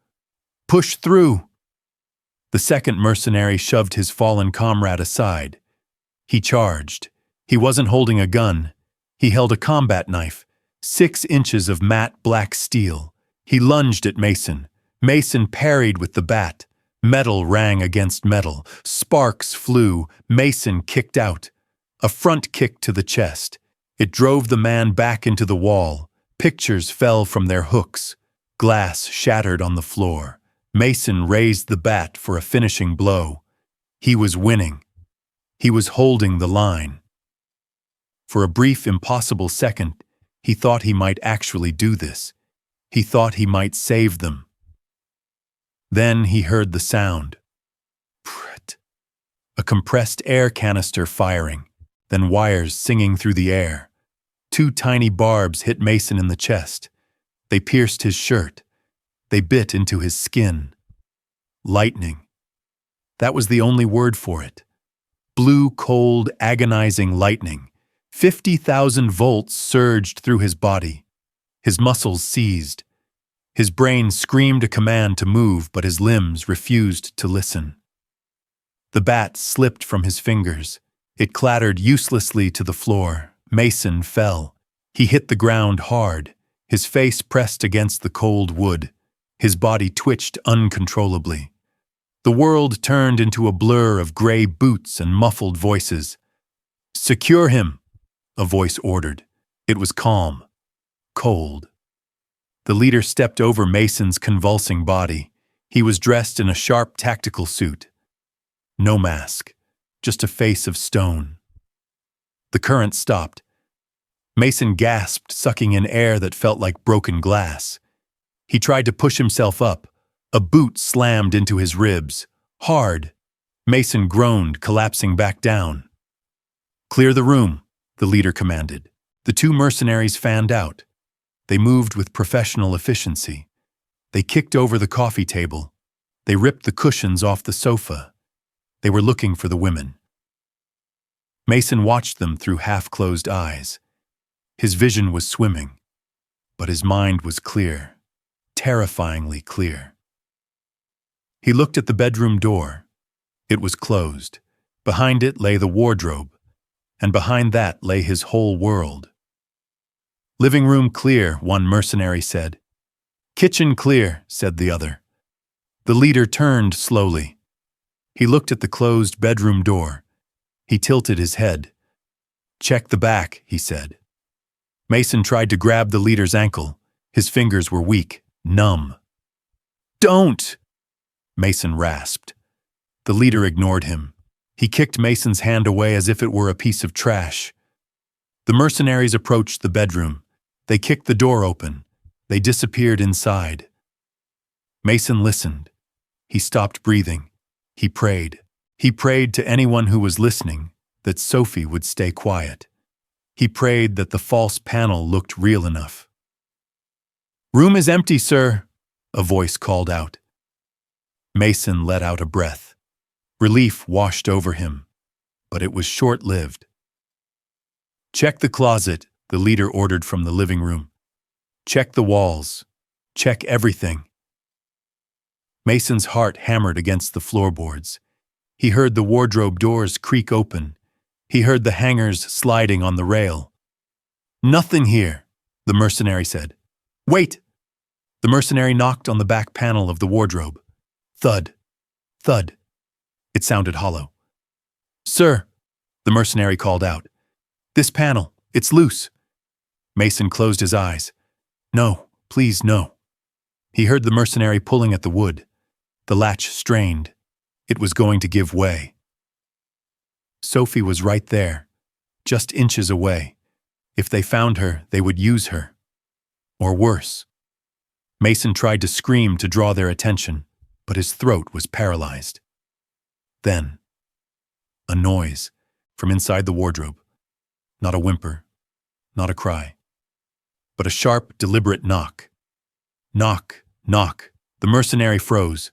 "Push through!" The second mercenary shoved his fallen comrade aside. He charged. He wasn't holding a gun. He held a combat knife, 6 inches of matte black steel. He lunged at Mason. Mason parried with the bat. Metal rang against metal. Sparks flew. Mason kicked out. A front kick to the chest. It drove the man back into the wall. Pictures fell from their hooks. Glass shattered on the floor. Mason raised the bat for a finishing blow. He was winning. He was holding the line. For a brief, impossible second, he thought he might actually do this. He thought he might save them. Then he heard the sound. Prit. A compressed air canister firing, then wires singing through the air. 2 tiny barbs hit Mason in the chest. They pierced his shirt. They bit into his skin. Lightning. That was the only word for it. Blue, cold, agonizing lightning. 50,000 volts surged through his body. His muscles seized. His brain screamed a command to move, but his limbs refused to listen. The bat slipped from his fingers. It clattered uselessly to the floor. Mason fell. He hit the ground hard. His face pressed against the cold wood. His body twitched uncontrollably. The world turned into a blur of gray boots and muffled voices. "Secure him," a voice ordered. It was calm, cold. The leader stepped over Mason's convulsing body. He was dressed in a sharp tactical suit. No mask, just a face of stone. The current stopped. Mason gasped, sucking in air that felt like broken glass. He tried to push himself up. A boot slammed into his ribs. Hard. Mason groaned, collapsing back down. "Clear the room," the leader commanded. The 2 mercenaries fanned out. They moved with professional efficiency. They kicked over the coffee table. They ripped the cushions off the sofa. They were looking for the women. Mason watched them through half-closed eyes. His vision was swimming, but his mind was clear, terrifyingly clear. He looked at the bedroom door. It was closed. Behind it lay the wardrobe, and behind that lay his whole world. "Living room clear," one mercenary said. "Kitchen clear," said the other. The leader turned slowly. He looked at the closed bedroom door. He tilted his head. "Check the back," he said. Mason tried to grab the leader's ankle. His fingers were weak, numb. "Don't!" Mason rasped. The leader ignored him. He kicked Mason's hand away as if it were a piece of trash. The mercenaries approached the bedroom. They kicked the door open. They disappeared inside. Mason listened. He stopped breathing. He prayed. He prayed to anyone who was listening that Sophie would stay quiet. He prayed that the false panel looked real enough. "Room is empty, sir," a voice called out. Mason let out a breath. Relief washed over him, but it was short-lived. "Check the closet," the leader ordered from the living room. "Check the walls. Check everything." Mason's heart hammered against the floorboards. He heard the wardrobe doors creak open. He heard the hangers sliding on the rail. "Nothing here," the mercenary said. "Wait!" The mercenary knocked on the back panel of the wardrobe. Thud. Thud. It sounded hollow. "Sir," the mercenary called out. "This panel, it's loose." Mason closed his eyes. "No, please, no." He heard the mercenary pulling at the wood. The latch strained. It was going to give way. Sophie was right there, just inches away. If they found her, they would use her. Or worse. Mason tried to scream to draw their attention, but his throat was paralyzed. Then, a noise from inside the wardrobe. Not a whimper, not a cry, but a sharp, deliberate knock. Knock, knock. The mercenary froze.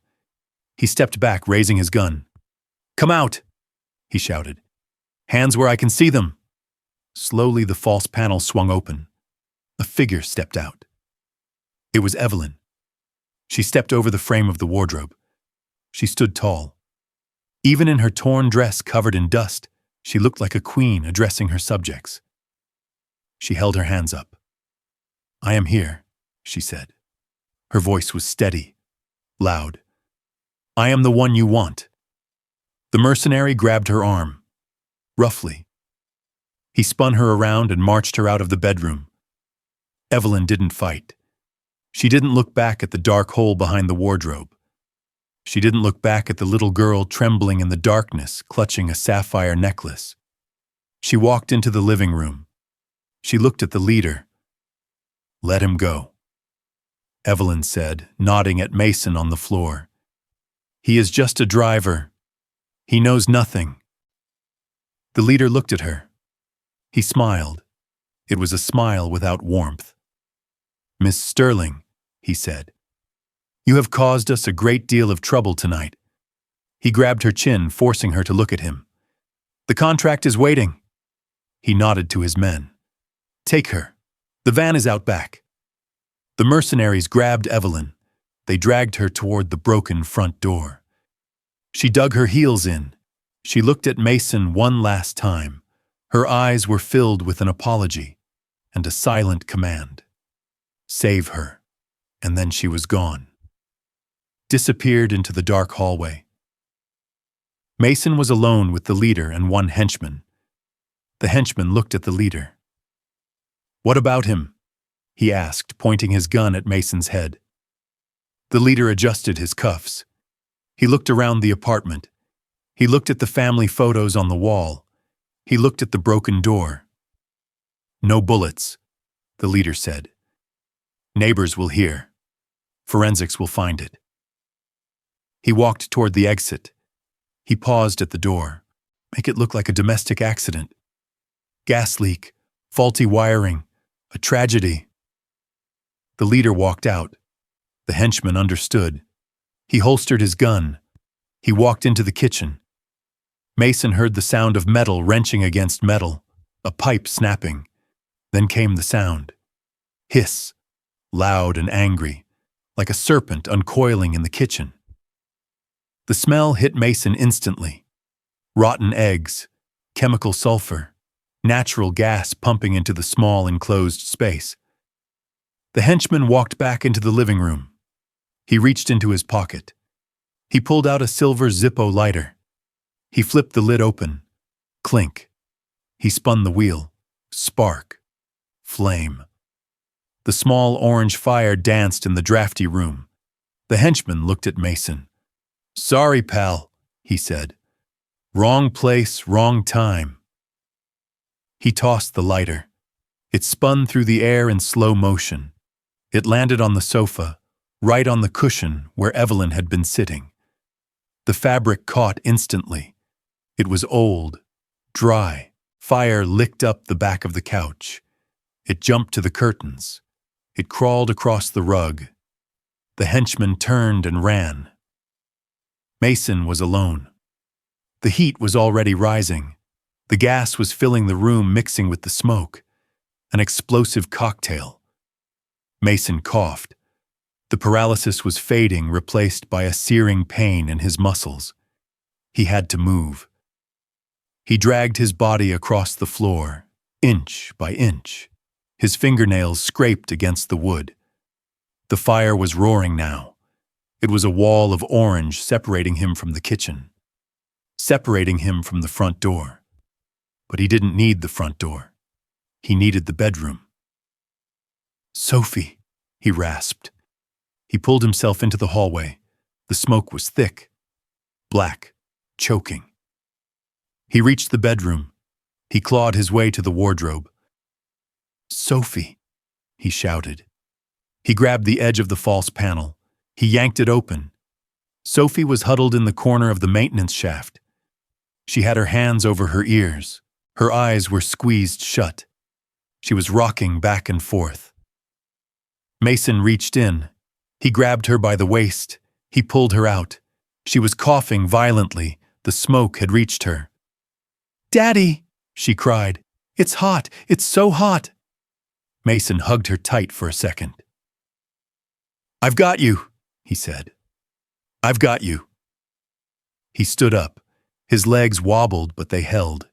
He stepped back, raising his gun. "Come out!" he shouted. "Hands where I can see them!" Slowly the false panel swung open. A figure stepped out. It was Evelyn. She stepped over the frame of the wardrobe. She stood tall. Even in her torn dress covered in dust, she looked like a queen addressing her subjects. She held her hands up. "I am here," she said. Her voice was steady, loud. "I am the one you want." The mercenary grabbed her arm, roughly. He spun her around and marched her out of the bedroom. Evelyn didn't fight. She didn't look back at the dark hole behind the wardrobe. She didn't look back at the little girl trembling in the darkness, clutching a sapphire necklace. She walked into the living room. She looked at the leader. "Let him go," Evelyn said, nodding at Mason on the floor. "He is just a driver. He knows nothing." The leader looked at her. He smiled. It was a smile without warmth. "Miss Sterling," he said, "you have caused us a great deal of trouble tonight." He grabbed her chin, forcing her to look at him. "The contract is waiting." He nodded to his men. "Take her. The van is out back." The mercenaries grabbed Evelyn. They dragged her toward the broken front door. She dug her heels in. She looked at Mason one last time. Her eyes were filled with an apology and a silent command. "Save her." And then she was gone. Disappeared into the dark hallway. Mason was alone with the leader and one henchman. The henchman looked at the leader. "What about him?" he asked, pointing his gun at Mason's head. The leader adjusted his cuffs. He looked around the apartment. He looked at the family photos on the wall. He looked at the broken door. "No bullets," the leader said. "Neighbors will hear. Forensics will find it." He walked toward the exit. He paused at the door. "Make it look like a domestic accident. Gas leak, faulty wiring, a tragedy." The leader walked out. The henchman understood. He holstered his gun. He walked into the kitchen. Mason heard the sound of metal wrenching against metal, a pipe snapping. Then came the sound. Hiss, loud and angry, like a serpent uncoiling in the kitchen. The smell hit Mason instantly. Rotten eggs, chemical sulfur, natural gas pumping into the small enclosed space. The henchman walked back into the living room. He reached into his pocket. He pulled out a silver Zippo lighter. He flipped the lid open. Clink. He spun the wheel. Spark. Flame. The small orange fire danced in the drafty room. The henchman looked at Mason. "Sorry, pal," he said. "Wrong place, wrong time." He tossed the lighter. It spun through the air in slow motion. It landed on the sofa, right on the cushion where Evelyn had been sitting. The fabric caught instantly. It was old, dry. Fire licked up the back of the couch. It jumped to the curtains. It crawled across the rug. The henchman turned and ran. Mason was alone. The heat was already rising. The gas was filling the room, mixing with the smoke. An explosive cocktail. Mason coughed. The paralysis was fading, replaced by a searing pain in his muscles. He had to move. He dragged his body across the floor, inch by inch. His fingernails scraped against the wood. The fire was roaring now. It was a wall of orange separating him from the kitchen, separating him from the front door. But he didn't need the front door. He needed the bedroom. "Sophie," he rasped. He pulled himself into the hallway. The smoke was thick, black, choking. He reached the bedroom. He clawed his way to the wardrobe. "Sophie," he shouted. He grabbed the edge of the false panel. He yanked it open. Sophie was huddled in the corner of the maintenance shaft. She had her hands over her ears. Her eyes were squeezed shut. She was rocking back and forth. Mason reached in. He grabbed her by the waist. He pulled her out. She was coughing violently. The smoke had reached her. "Daddy!" she cried. "It's hot! It's so hot!" Mason hugged her tight for a second. "I've got you," he said. "I've got you." He stood up. His legs wobbled, but they held.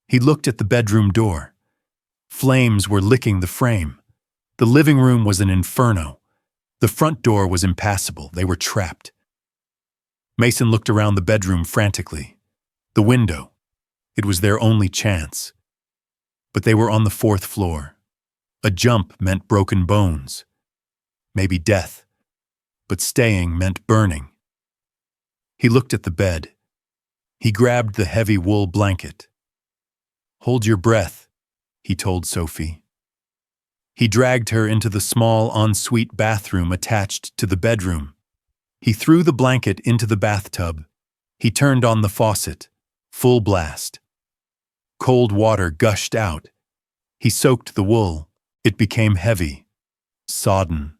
He looked at the bedroom door. Flames were licking the frame. The living room was an inferno. The front door was impassable. They were trapped. Mason looked around the bedroom frantically. The window. It was their only chance. But they were on the 4th floor. A jump meant broken bones. Maybe death. But staying meant burning. He looked at the bed. He grabbed the heavy wool blanket. "Hold your breath," he told Sophie. He dragged her into the small ensuite bathroom attached to the bedroom. He threw the blanket into the bathtub. He turned on the faucet, full blast. Cold water gushed out. He soaked the wool. It became heavy, sodden.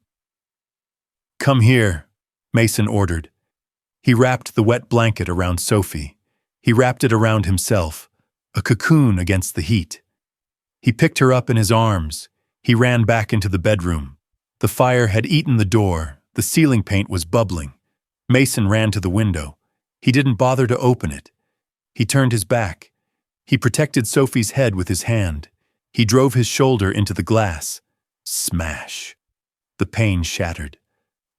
"Come here," Mason ordered. He wrapped the wet blanket around Sophie. He wrapped it around himself, a cocoon against the heat. He picked her up in his arms. He ran back into the bedroom. The fire had eaten the door. The ceiling paint was bubbling. Mason ran to the window. He didn't bother to open it. He turned his back. He protected Sophie's head with his hand. He drove his shoulder into the glass. Smash! The pane shattered.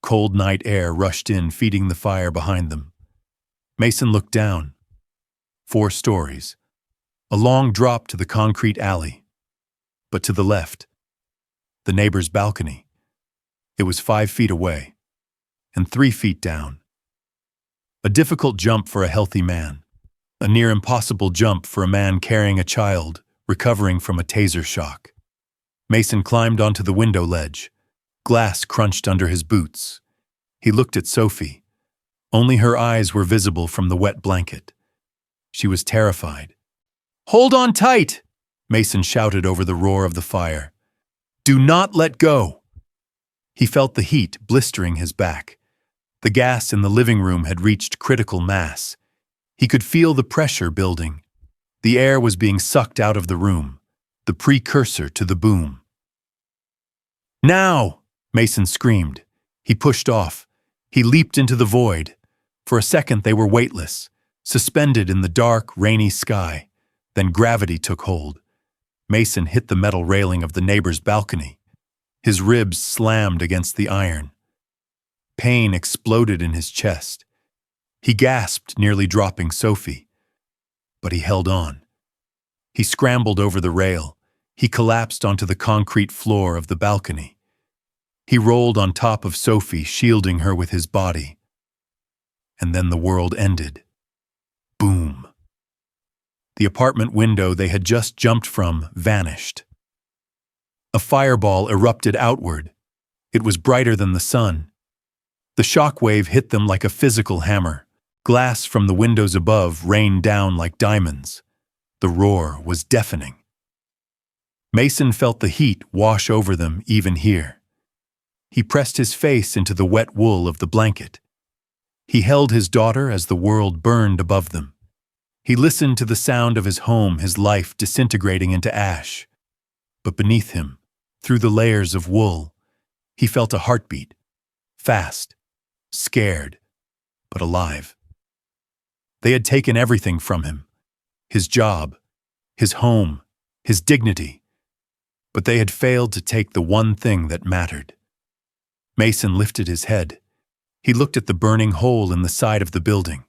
Cold night air rushed in, feeding the fire behind them. Mason looked down. 4 stories. A long drop to the concrete alley. But to the left, the neighbor's balcony. It was 5 feet away, and 3 feet down. A difficult jump for a healthy man. A near impossible jump for a man carrying a child, recovering from a taser shock. Mason climbed onto the window ledge. Glass crunched under his boots. He looked at Sophie. Only her eyes were visible from the wet blanket. She was terrified. "Hold on tight!" Mason shouted over the roar of the fire. "Do not let go!" He felt the heat blistering his back. The gas in the living room had reached critical mass. He could feel the pressure building. The air was being sucked out of the room, the precursor to the boom. "Now!" Mason screamed. He pushed off. He leaped into the void. For a second they were weightless, suspended in the dark, rainy sky. Then gravity took hold. Mason hit the metal railing of the neighbor's balcony. His ribs slammed against the iron. Pain exploded in his chest. He gasped, nearly dropping Sophie. But he held on. He scrambled over the rail. He collapsed onto the concrete floor of the balcony. He rolled on top of Sophie, shielding her with his body. And then the world ended. Boom. The apartment window they had just jumped from vanished. A fireball erupted outward. It was brighter than the sun. The shockwave hit them like a physical hammer. Glass from the windows above rained down like diamonds. The roar was deafening. Mason felt the heat wash over them even here. He pressed his face into the wet wool of the blanket. He held his daughter as the world burned above them. He listened to the sound of his home, his life disintegrating into ash. But beneath him, through the layers of wool, he felt a heartbeat. Fast, scared, but alive. They had taken everything from him. His job, his home, his dignity. But they had failed to take the one thing that mattered. Mason lifted his head. He looked at the burning hole in the side of the building.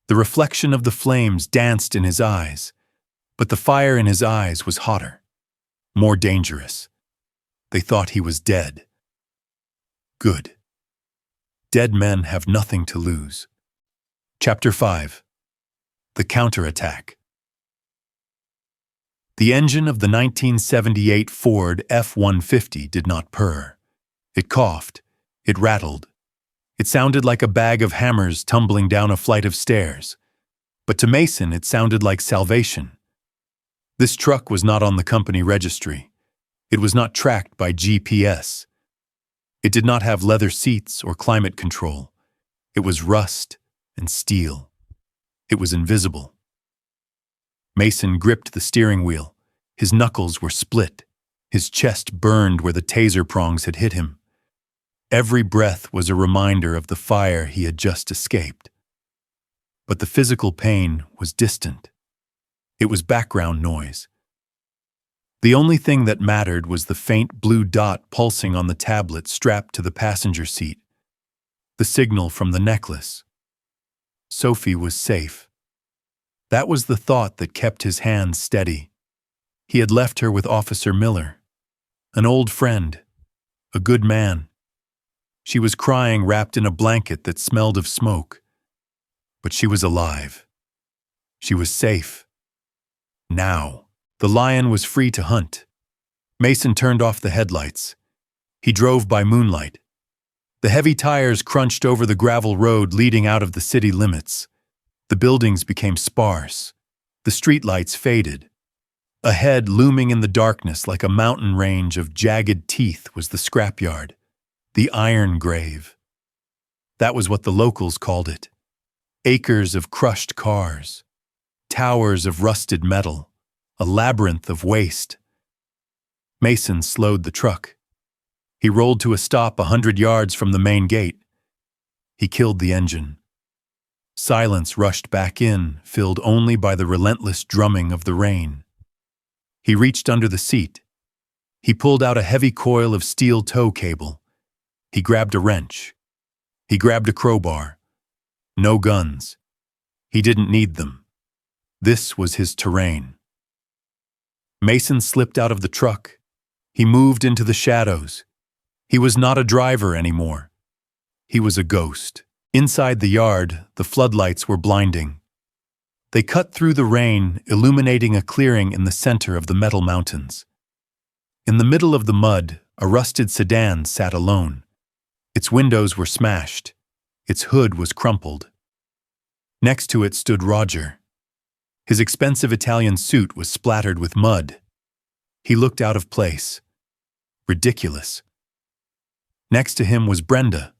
The reflection of the flames danced in his eyes, but the fire in his eyes was hotter, more dangerous. They thought he was dead. Good. Dead men have nothing to lose. Chapter 5. The Counterattack. The engine of the 1978 Ford F-150 did not purr. It coughed. It rattled. It sounded like a bag of hammers tumbling down a flight of stairs. But to Mason, it sounded like salvation. This truck was not on the company registry. It was not tracked by GPS. It did not have leather seats or climate control. It was rust and steel. It was invisible. Mason gripped the steering wheel. His knuckles were split. His chest burned where the taser prongs had hit him. Every breath was a reminder of the fire he had just escaped. But the physical pain was distant. It was background noise. The only thing that mattered was the faint blue dot pulsing on the tablet strapped to the passenger seat. The signal from the necklace. Sophie was safe. That was the thought that kept his hands steady. He had left her with Officer Miller, an old friend, a good man. She was crying wrapped in a blanket that smelled of smoke. But she was alive. She was safe. Now, the lion was free to hunt. Mason turned off the headlights. He drove by moonlight. The heavy tires crunched over the gravel road leading out of the city limits. The buildings became sparse. The streetlights faded. Ahead, looming in the darkness like a mountain range of jagged teeth, was the scrapyard, the iron grave. That was what the locals called it. Acres of crushed cars, towers of rusted metal, a labyrinth of waste. Mason slowed the truck. He rolled to a stop 100 yards from the main gate. He killed the engine. Silence rushed back in, filled only by the relentless drumming of the rain. He reached under the seat. He pulled out a heavy coil of steel tow cable. He grabbed a wrench. He grabbed a crowbar. No guns. He didn't need them. This was his terrain. Mason slipped out of the truck. He moved into the shadows. He was not a driver anymore. He was a ghost. Inside the yard, the floodlights were blinding. They cut through the rain, illuminating a clearing in the center of the metal mountains. In the middle of the mud, a rusted sedan sat alone. Its windows were smashed. Its hood was crumpled. Next to it stood Roger. His expensive Italian suit was splattered with mud. He looked out of place. Ridiculous. Next to him was Brenda.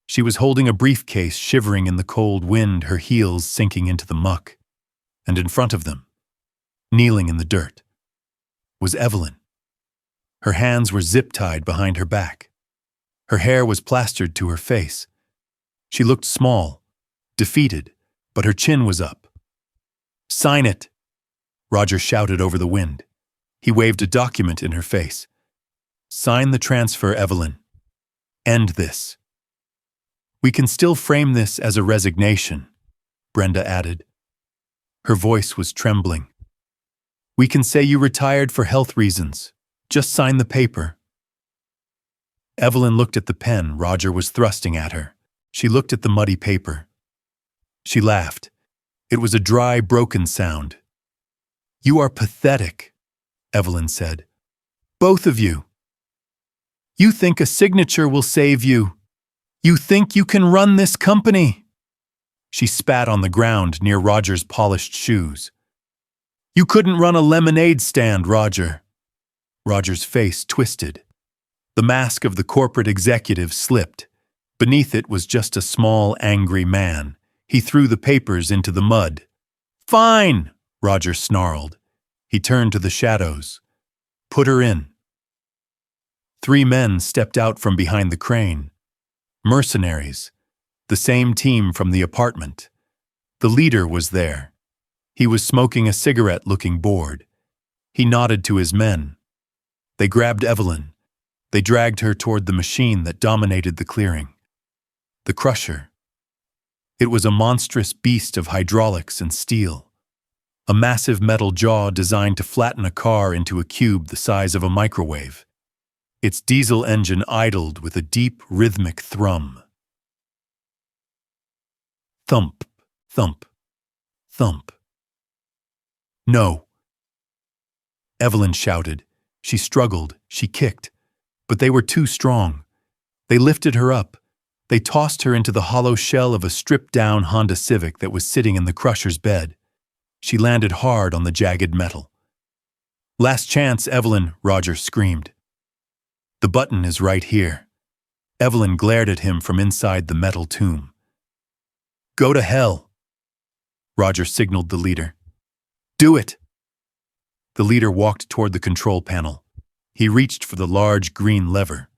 She was holding a briefcase, shivering in the cold wind, her heels sinking into the muck. And in front of them, kneeling in the dirt, was Evelyn. Her hands were zip-tied behind her back. Her hair was plastered to her face. She looked small, defeated, but her chin was up. "Sign it," Roger shouted over the wind. He waved a document in her face. "Sign the transfer, Evelyn. End this." "We can still frame this as a resignation," Brenda added. Her voice was trembling. "We can say you retired for health reasons. Just sign the paper." Evelyn looked at the pen Roger was thrusting at her. She looked at the muddy paper. She laughed. It was a dry, broken sound. "You are pathetic," Evelyn said. "Both of you. You think a signature will save you. You think you can run this company." She spat on the ground near Roger's polished shoes. "You couldn't run a lemonade stand, Roger." Roger's face twisted. The mask of the corporate executive slipped. Beneath it was just a small, angry man. He threw the papers into the mud. "Fine," Roger snarled. He turned to the shadows. "Put her in." 3 men stepped out from behind the crane. Mercenaries. The same team from the apartment. The leader was there. He was smoking a cigarette, looking bored. He nodded to his men. They grabbed Evelyn. They dragged her toward the machine that dominated the clearing. The crusher. It was a monstrous beast of hydraulics and steel. A massive metal jaw designed to flatten a car into a cube the size of a microwave. Its diesel engine idled with a deep, rhythmic thrum. Thump, thump, thump. "No!" Evelyn shouted. She struggled, she kicked, but they were too strong. They lifted her up. They tossed her into the hollow shell of a stripped-down Honda Civic that was sitting in the crusher's bed. She landed hard on the jagged metal. "Last chance, Evelyn," Roger screamed. "The button is right here." Evelyn glared at him from inside the metal tomb. "Go to hell," Roger signaled the leader. "Do it." The leader walked toward the control panel. He reached for the large green lever.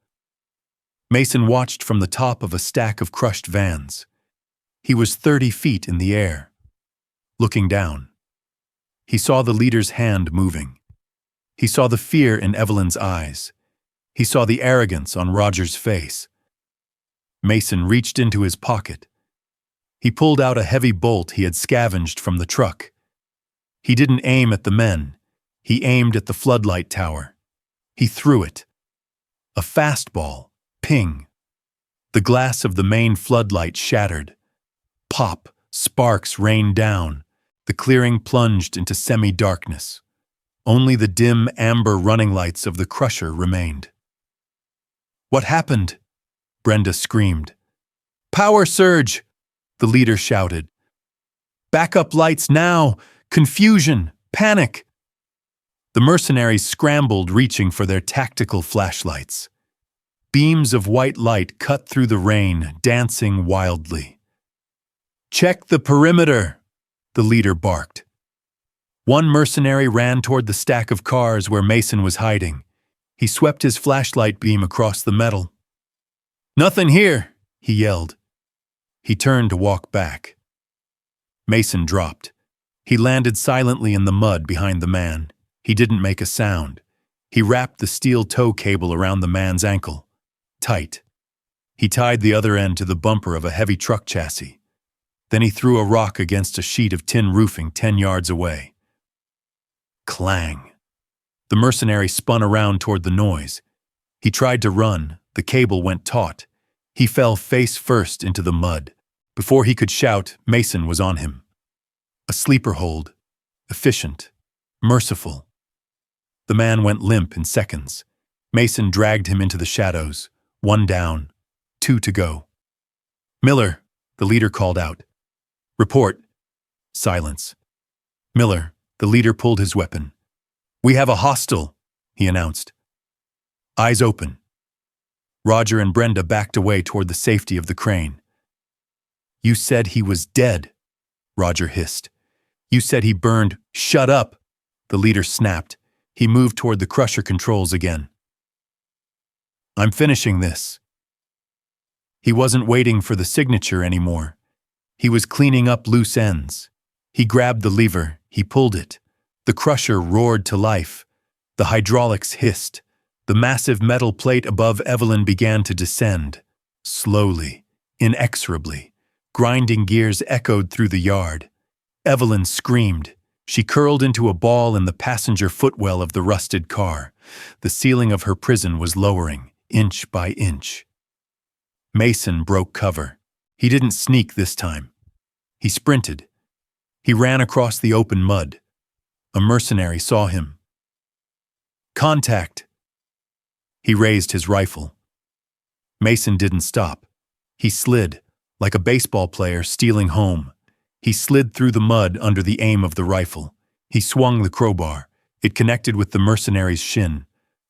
Mason watched from the top of a stack of crushed vans. He was 30 feet in the air. Looking down, he saw the leader's hand moving. He saw the fear in Evelyn's eyes. He saw the arrogance on Roger's face. Mason reached into his pocket. He pulled out a heavy bolt he had scavenged from the truck. He didn't aim at the men. He aimed at the floodlight tower. He threw it. A fastball. Ping. The glass of the main floodlight shattered. Pop. Sparks rained down. The clearing plunged into semi-darkness. Only the dim amber running lights of the crusher remained. "What happened?" Brenda screamed. "Power surge!" the leader shouted. "Backup lights now! Confusion! Panic!" The mercenaries scrambled, reaching for their tactical flashlights. Beams of white light cut through the rain, dancing wildly. "Check the perimeter!" the leader barked. One mercenary ran toward the stack of cars where Mason was hiding. He swept his flashlight beam across the metal. "Nothing here!" he yelled. He turned to walk back. Mason dropped. He landed silently in the mud behind the man. He didn't make a sound. He wrapped the steel tow cable around the man's ankle. Tight. He tied the other end to the bumper of a heavy truck chassis. Then he threw a rock against a sheet of tin roofing 10 yards away. Clang. The mercenary spun around toward the noise. He tried to run. The cable went taut. He fell face first into the mud. Before he could shout, Mason was on him. A sleeper hold. Efficient. Merciful. The man went limp in seconds. Mason dragged him into the shadows. 1 down. 2 to go. "Miller," the leader called out. "Report." Silence. "Miller," the leader pulled his weapon. "We have a hostile," he announced. Eyes open. Roger and Brenda backed away toward the safety of the crane. "You said he was dead," Roger hissed. "You said he burned." "Shut up," the leader snapped. He moved toward the crusher controls again. "I'm finishing this." He wasn't waiting for the signature anymore. He was cleaning up loose ends. He grabbed the lever. He pulled it. The crusher roared to life. The hydraulics hissed. The massive metal plate above Evelyn began to descend. Slowly, inexorably. Grinding gears echoed through the yard. Evelyn screamed. She curled into a ball in the passenger footwell of the rusted car. The ceiling of her prison was lowering, inch by inch. Mason broke cover. He didn't sneak this time. He sprinted. He ran across the open mud. A mercenary saw him. "Contact!" He raised his rifle. Mason didn't stop. He slid, like a baseball player stealing home. He slid through the mud under the aim of the rifle. He swung the crowbar. It connected with the mercenary's shin.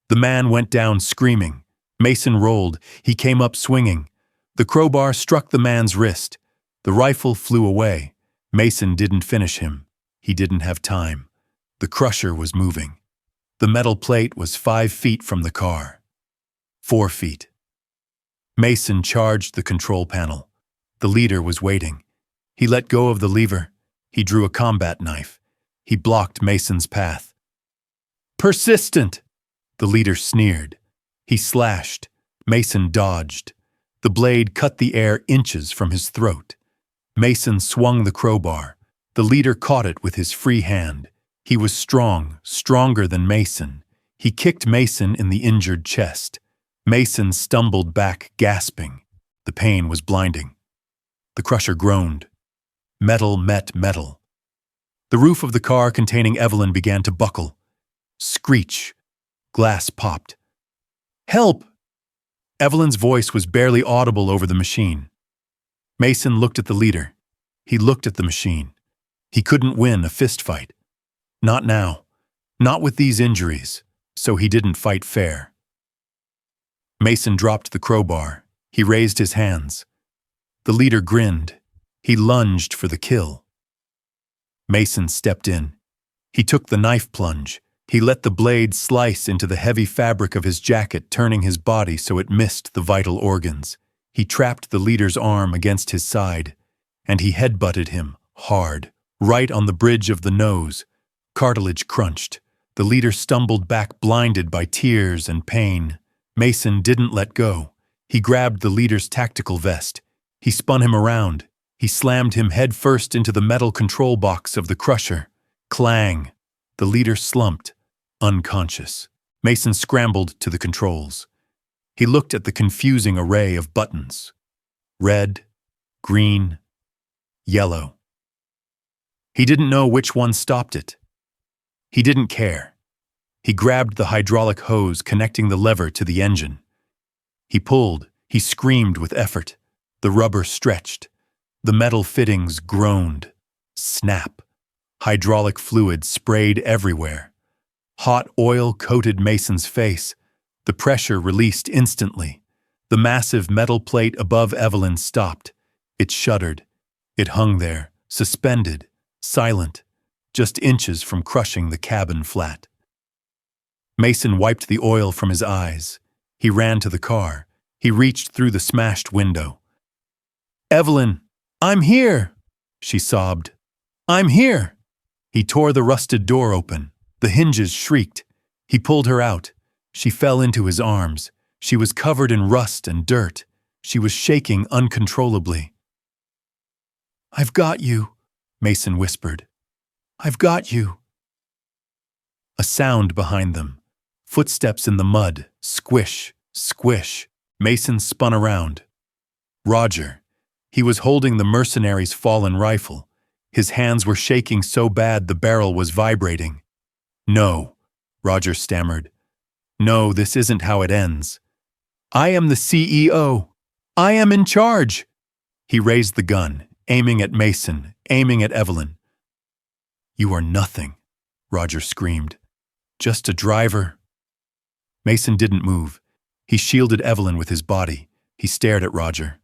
The man went down screaming. Mason rolled. He came up swinging. The crowbar struck the man's wrist. The rifle flew away. Mason didn't finish him. He didn't have time. The crusher was moving. The metal plate was 5 feet from the car. 4 feet. Mason charged the control panel. The leader was waiting. He let go of the lever. He drew a combat knife. He blocked Mason's path. "Persistent!" the leader sneered. He slashed. Mason dodged. The blade cut the air inches from his throat. Mason swung the crowbar. The leader caught it with his free hand. He was strong, stronger than Mason. He kicked Mason in the injured chest. Mason stumbled back, gasping. The pain was blinding. The crusher groaned. Metal met metal. The roof of the car containing Evelyn began to buckle. Screech. Glass popped. "Help!" Evelyn's voice was barely audible over the machine. Mason looked at the leader. He looked at the machine. He couldn't win a fistfight. Not now. Not with these injuries. So he didn't fight fair. Mason dropped the crowbar. He raised his hands. The leader grinned. He lunged for the kill. Mason stepped in. He took the knife plunge. He let the blade slice into the heavy fabric of his jacket, turning his body so it missed the vital organs. He trapped the leader's arm against his side, and he headbutted him, hard, right on the bridge of the nose. Cartilage crunched. The leader stumbled back, blinded by tears and pain. Mason didn't let go. He grabbed the leader's tactical vest. He spun him around. He slammed him headfirst into the metal control box of the crusher. Clang! The leader slumped, unconscious. Mason scrambled to the controls. He looked at the confusing array of buttons. Red, green, yellow. He didn't know which one stopped it. He didn't care. He grabbed the hydraulic hose connecting the lever to the engine. He pulled. He screamed with effort. The rubber stretched. The metal fittings groaned. Snap. Hydraulic fluid sprayed everywhere. Hot oil coated Mason's face. The pressure released instantly. The massive metal plate above Evelyn stopped. It shuddered. It hung there, suspended, silent, just inches from crushing the cabin flat. Mason wiped the oil from his eyes. He ran to the car. He reached through the smashed window. "Evelyn, I'm here!" she sobbed. "I'm here!" He tore the rusted door open. The hinges shrieked. He pulled her out. She fell into his arms. She was covered in rust and dirt. She was shaking uncontrollably. "I've got you," Mason whispered. "I've got you." A sound behind them. Footsteps in the mud. Squish, squish. Mason spun around. Roger. He was holding the mercenary's fallen rifle. His hands were shaking so bad the barrel was vibrating. "No," Roger stammered. "No, this isn't how it ends. I am the CEO. I am in charge." He raised the gun, aiming at Mason, aiming at Evelyn. "You are nothing," Roger screamed. "Just a driver." Mason didn't move. He shielded Evelyn with his body. He stared at Roger.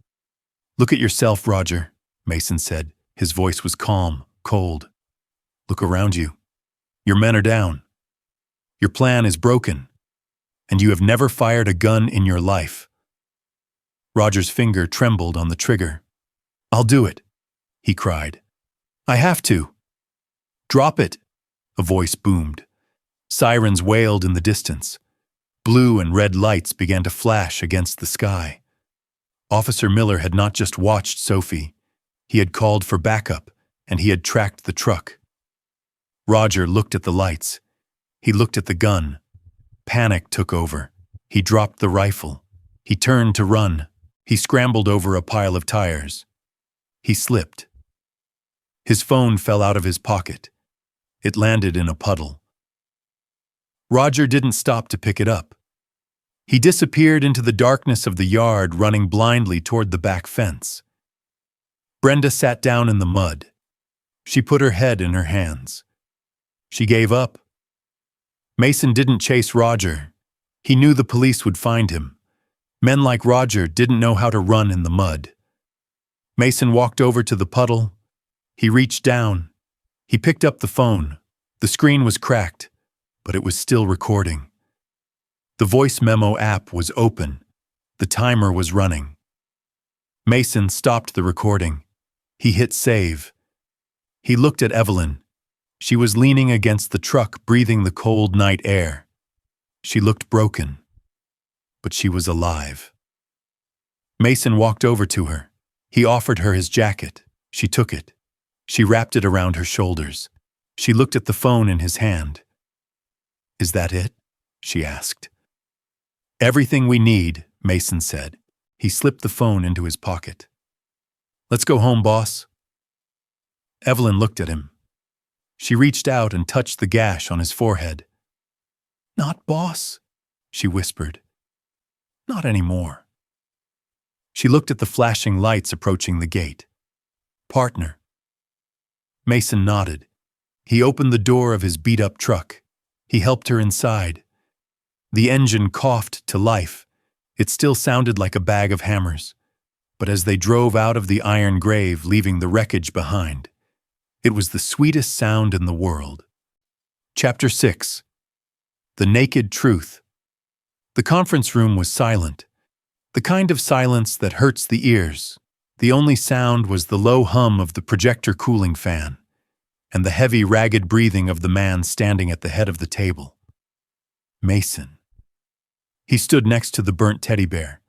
"Look at yourself, Roger," Mason said. His voice was calm, cold. "Look around you. Your men are down. Your plan is broken. And you have never fired a gun in your life." Roger's finger trembled on the trigger. "I'll do it," he cried. "I have to." "Drop it," a voice boomed. Sirens wailed in the distance. Blue and red lights began to flash against the sky. Officer Miller had not just watched Sophie. He had called for backup, and he had tracked the truck. Roger looked at the lights. He looked at the gun. Panic took over. He dropped the rifle. He turned to run. He scrambled over a pile of tires. He slipped. His phone fell out of his pocket. It landed in a puddle. Roger didn't stop to pick it up. He disappeared into the darkness of the yard, running blindly toward the back fence. Brenda sat down in the mud. She put her head in her hands. She gave up. Mason didn't chase Roger. He knew the police would find him. Men like Roger didn't know how to run in the mud. Mason walked over to the puddle. He reached down. He picked up the phone. The screen was cracked, but it was still recording. The voice memo app was open. The timer was running. Mason stopped the recording. He hit save. He looked at Evelyn. She was leaning against the truck, breathing the cold night air. She looked broken, but she was alive. Mason walked over to her. He offered her his jacket. She took it. She wrapped it around her shoulders. She looked at the phone in his hand. "Is that it?" she asked. "Everything we need," Mason said. He slipped the phone into his pocket. "Let's go home, boss." Evelyn looked at him. She reached out and touched the gash on his forehead. "Not boss," she whispered. "Not anymore." She looked at the flashing lights approaching the gate. "Partner." Mason nodded. He opened the door of his beat-up truck. He helped her inside. The engine coughed to life. It still sounded like a bag of hammers. But as they drove out of the iron grave, leaving the wreckage behind, it was the sweetest sound in the world. Chapter 6. The naked truth. The conference room was silent, the kind of silence that hurts the ears. The only sound was the low hum of the projector cooling fan, and the heavy, ragged breathing of the man standing at the head of the table. Mason. He stood next to the burnt teddy bear.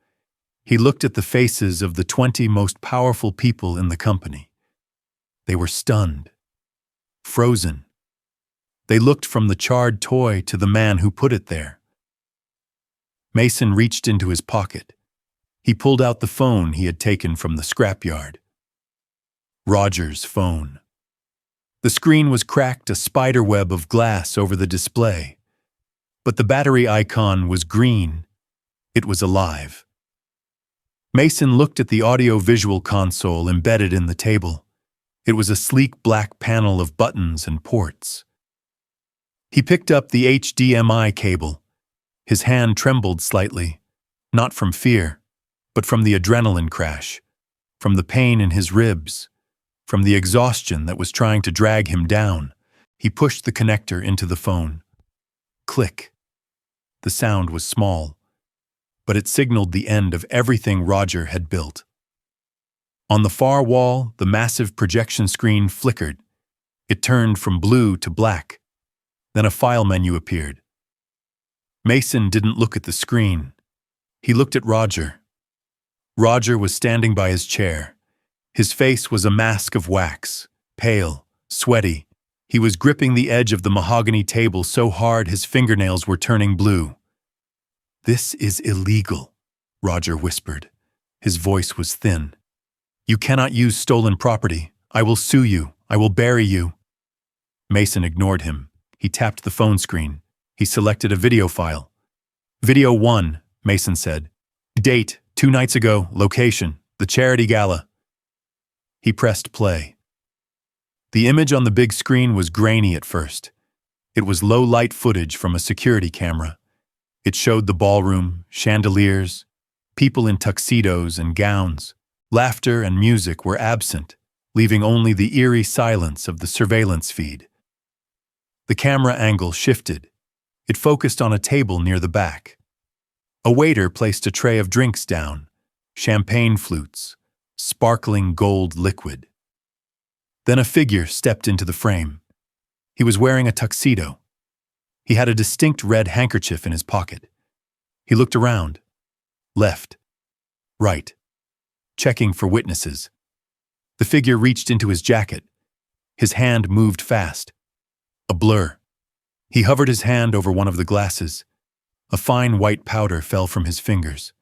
He looked at the faces of the 20 most powerful people in the company. They were stunned, frozen. They looked from the charred toy to the man who put it there. Mason reached into his pocket. He pulled out the phone he had taken from the scrapyard. Roger's phone. The screen was cracked, a spider web of glass over the display. But the battery icon was green. It was alive. Mason looked at the audio-visual console embedded in the table. It was a sleek black panel of buttons and ports. He picked up the HDMI cable. His hand trembled slightly, not from fear, but from the adrenaline crash, from the pain in his ribs, from the exhaustion that was trying to drag him down. He pushed the connector into the phone. Click. The sound was small, but it signaled the end of everything Roger had built. On the far wall, the massive projection screen flickered. It turned from blue to black. Then a file menu appeared. Mason didn't look at the screen. He looked at Roger. Roger was standing by his chair. His face was a mask of wax, pale, sweaty. He was gripping the edge of the mahogany table so hard his fingernails were turning blue. "This is illegal," Roger whispered. His voice was thin. "You cannot use stolen property. I will sue you. I will bury you." Mason ignored him. He tapped the phone screen. He selected a video file. "Video 1, Mason said. "Date, 2 nights ago. Location, the charity gala." He pressed play. The image on the big screen was grainy at first. It was low-light footage from a security camera. It showed the ballroom, chandeliers, people in tuxedos and gowns. Laughter and music were absent, leaving only the eerie silence of the surveillance feed. The camera angle shifted. It focused on a table near the back. A waiter placed a tray of drinks down, champagne flutes, sparkling gold liquid. Then a figure stepped into the frame. He was wearing a tuxedo. He had a distinct red handkerchief in his pocket. He looked around. Left. Right. Checking for witnesses. The figure reached into his jacket. His hand moved fast. A blur. He hovered his hand over one of the glasses. A fine white powder fell from his fingers.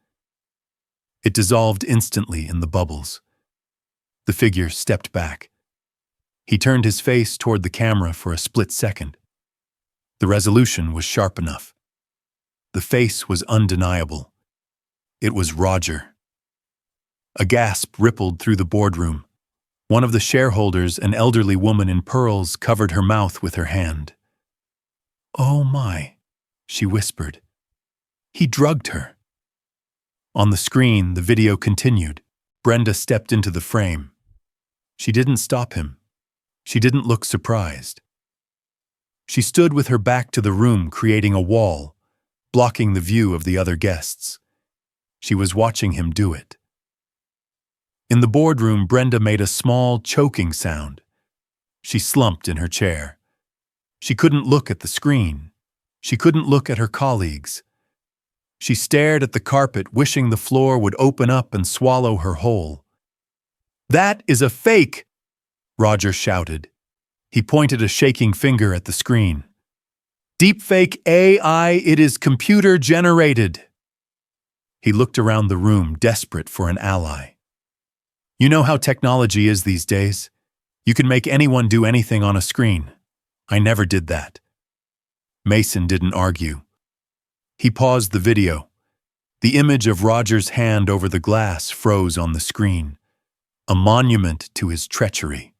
It dissolved instantly in the bubbles. The figure stepped back. He turned his face toward the camera for a split second. The resolution was sharp enough. The face was undeniable. It was Roger. A gasp rippled through the boardroom. One of the shareholders, an elderly woman in pearls, covered her mouth with her hand. "Oh my," she whispered. "He drugged her." On the screen, the video continued. Brenda stepped into the frame. She didn't stop him. She didn't look surprised. She stood with her back to the room, creating a wall, blocking the view of the other guests. She was watching him do it. In the boardroom, Brenda made a small, choking sound. She slumped in her chair. She couldn't look at the screen. She couldn't look at her colleagues. She stared at the carpet, wishing the floor would open up and swallow her whole. "That is a fake!" Roger shouted. He pointed a shaking finger at the screen. "Deepfake AI, it is computer-generated." He looked around the room, desperate for an ally. You know how technology is these days. You can make anyone do anything on a screen. I never did that. Mason didn't argue. He paused the video. The image of Roger's hand over the glass froze on the screen, a monument to his treachery.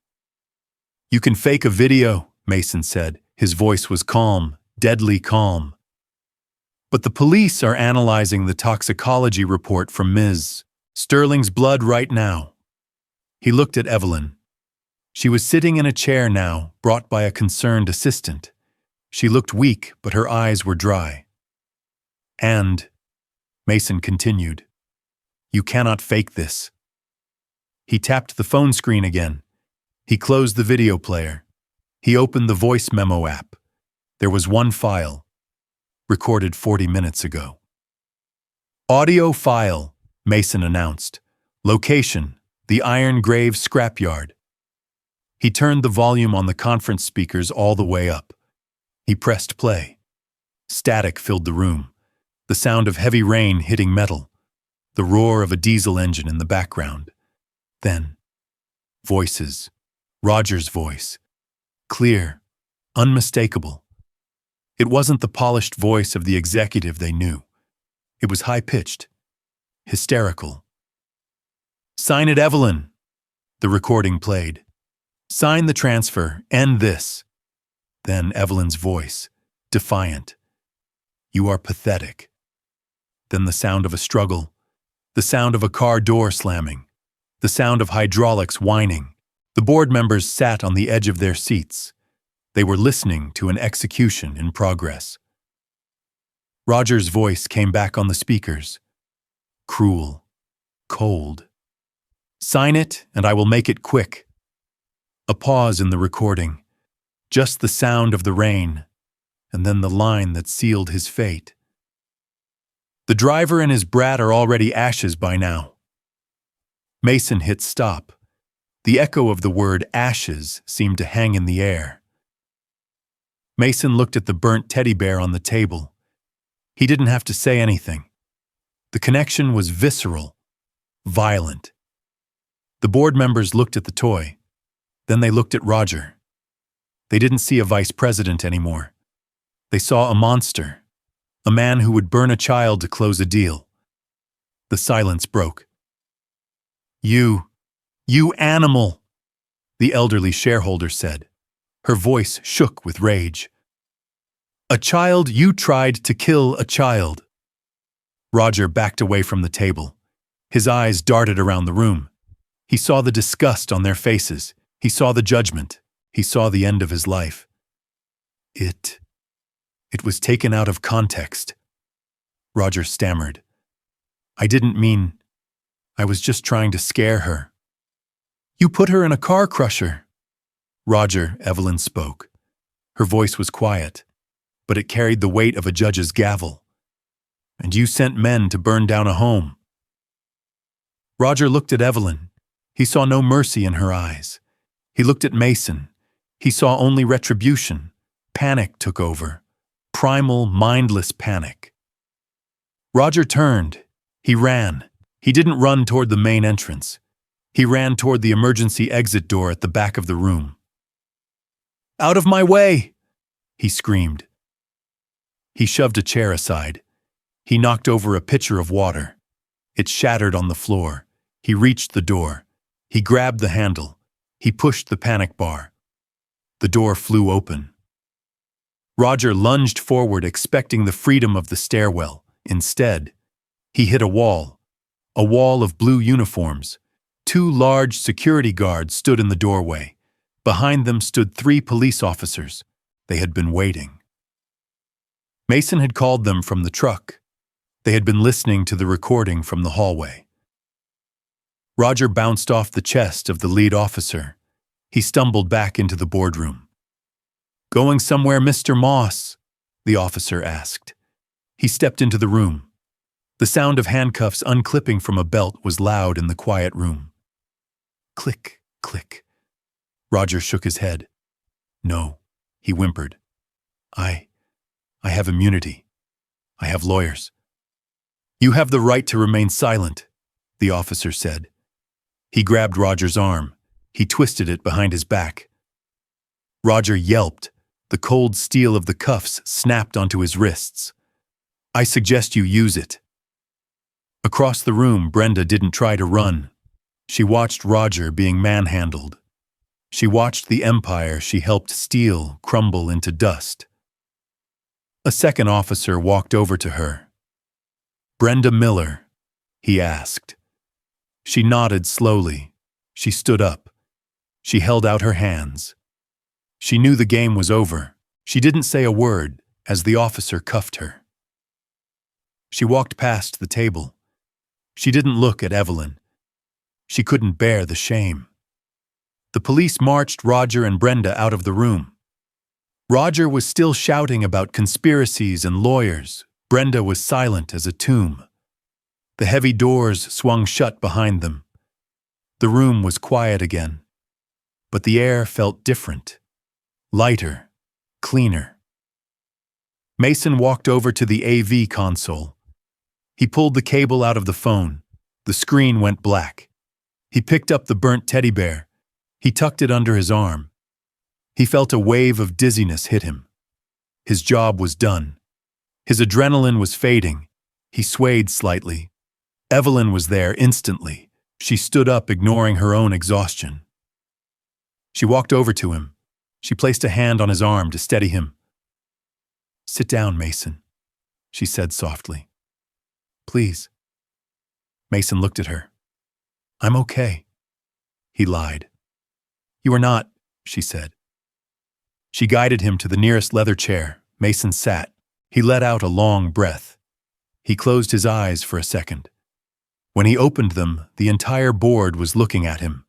"You can fake a video," Mason said. His voice was calm, deadly calm. "But the police are analyzing the toxicology report from Ms. Sterling's blood right now." He looked at Evelyn. She was sitting in a chair now, brought by a concerned assistant. She looked weak, but her eyes were dry. "And," Mason continued, "you cannot fake this." He tapped the phone screen again. He closed the video player. He opened the voice memo app. There was one file, recorded 40 minutes ago. "Audio file," Mason announced. "Location, the Iron Grave scrapyard." He turned the volume on the conference speakers all the way up. He pressed play. Static filled the room, the sound of heavy rain hitting metal, the roar of a diesel engine in the background. Then, voices. Roger's voice. Clear, unmistakable. It wasn't the polished voice of the executive they knew. It was high-pitched, hysterical. "Sign it, Evelyn," the recording played. "Sign the transfer, end this." Then Evelyn's voice, defiant. "You are pathetic." Then the sound of a struggle, the sound of a car door slamming, the sound of hydraulics whining. The board members sat on the edge of their seats. They were listening to an execution in progress. Roger's voice came back on the speakers. Cruel, cold. "Sign it, and I will make it quick." A pause in the recording. Just the sound of the rain, and then the line that sealed his fate. "The driver and his brat are already ashes by now." Mason hit stop. The echo of the word ashes seemed to hang in the air. Mason looked at the burnt teddy bear on the table. He didn't have to say anything. The connection was visceral, violent. The board members looked at the toy. Then they looked at Roger. They didn't see a vice president anymore. They saw a monster, a man who would burn a child to close a deal. The silence broke. You animal," the elderly shareholder said. Her voice shook with rage. "A child, you tried to kill a child." Roger backed away from the table. His eyes darted around the room. He saw the disgust on their faces. He saw the judgment. He saw the end of his life. It was taken out of context. Roger stammered. "I didn't mean. I was just trying to scare her." "You put her in a car crusher." "Roger," Evelyn spoke. Her voice was quiet, but it carried the weight of a judge's gavel. "And you sent men to burn down a home." Roger looked at Evelyn. He saw no mercy in her eyes. He looked at Mason. He saw only retribution. Panic took over. Primal, mindless panic. Roger turned. He ran. He didn't run toward the main entrance. He ran toward the emergency exit door at the back of the room. "Out of my way!" he screamed. He shoved a chair aside. He knocked over a pitcher of water. It shattered on the floor. He reached the door. He grabbed the handle. He pushed the panic bar. The door flew open. Roger lunged forward, expecting the freedom of the stairwell. Instead, he hit a wall of blue uniforms. 2 large security guards stood in the doorway. Behind them stood 3 police officers. They had been waiting. Mason had called them from the truck. They had been listening to the recording from the hallway. Roger bounced off the chest of the lead officer. He stumbled back into the boardroom. "Going somewhere, Mr. Moss?" the officer asked. He stepped into the room. The sound of handcuffs unclipping from a belt was loud in the quiet room. Click, click. Roger shook his head. "No," he whimpered. I have immunity. I have lawyers." "You have the right to remain silent," the officer said. He grabbed Roger's arm. He twisted it behind his back. Roger yelped. The cold steel of the cuffs snapped onto his wrists. "I suggest you use it." Across the room, Brenda didn't try to run. She watched Roger being manhandled. She watched the empire she helped steal crumble into dust. A second officer walked over to her. "Brenda Miller?" he asked. She nodded slowly. She stood up. She held out her hands. She knew the game was over. She didn't say a word as the officer cuffed her. She walked past the table. She didn't look at Evelyn. She couldn't bear the shame. The police marched Roger and Brenda out of the room. Roger was still shouting about conspiracies and lawyers. Brenda was silent as a tomb. The heavy doors swung shut behind them. The room was quiet again, but the air felt different, lighter, cleaner. Mason walked over to the AV console. He pulled the cable out of the phone. The screen went black. He picked up the burnt teddy bear. He tucked it under his arm. He felt a wave of dizziness hit him. His job was done. His adrenaline was fading. He swayed slightly. Evelyn was there instantly. She stood up, ignoring her own exhaustion. She walked over to him. She placed a hand on his arm to steady him. "Sit down, Mason," she said softly. "Please." Mason looked at her. "I'm okay." He lied. "You are not," she said. She guided him to the nearest leather chair. Mason sat. He let out a long breath. He closed his eyes for a second. When he opened them, the entire board was looking at him.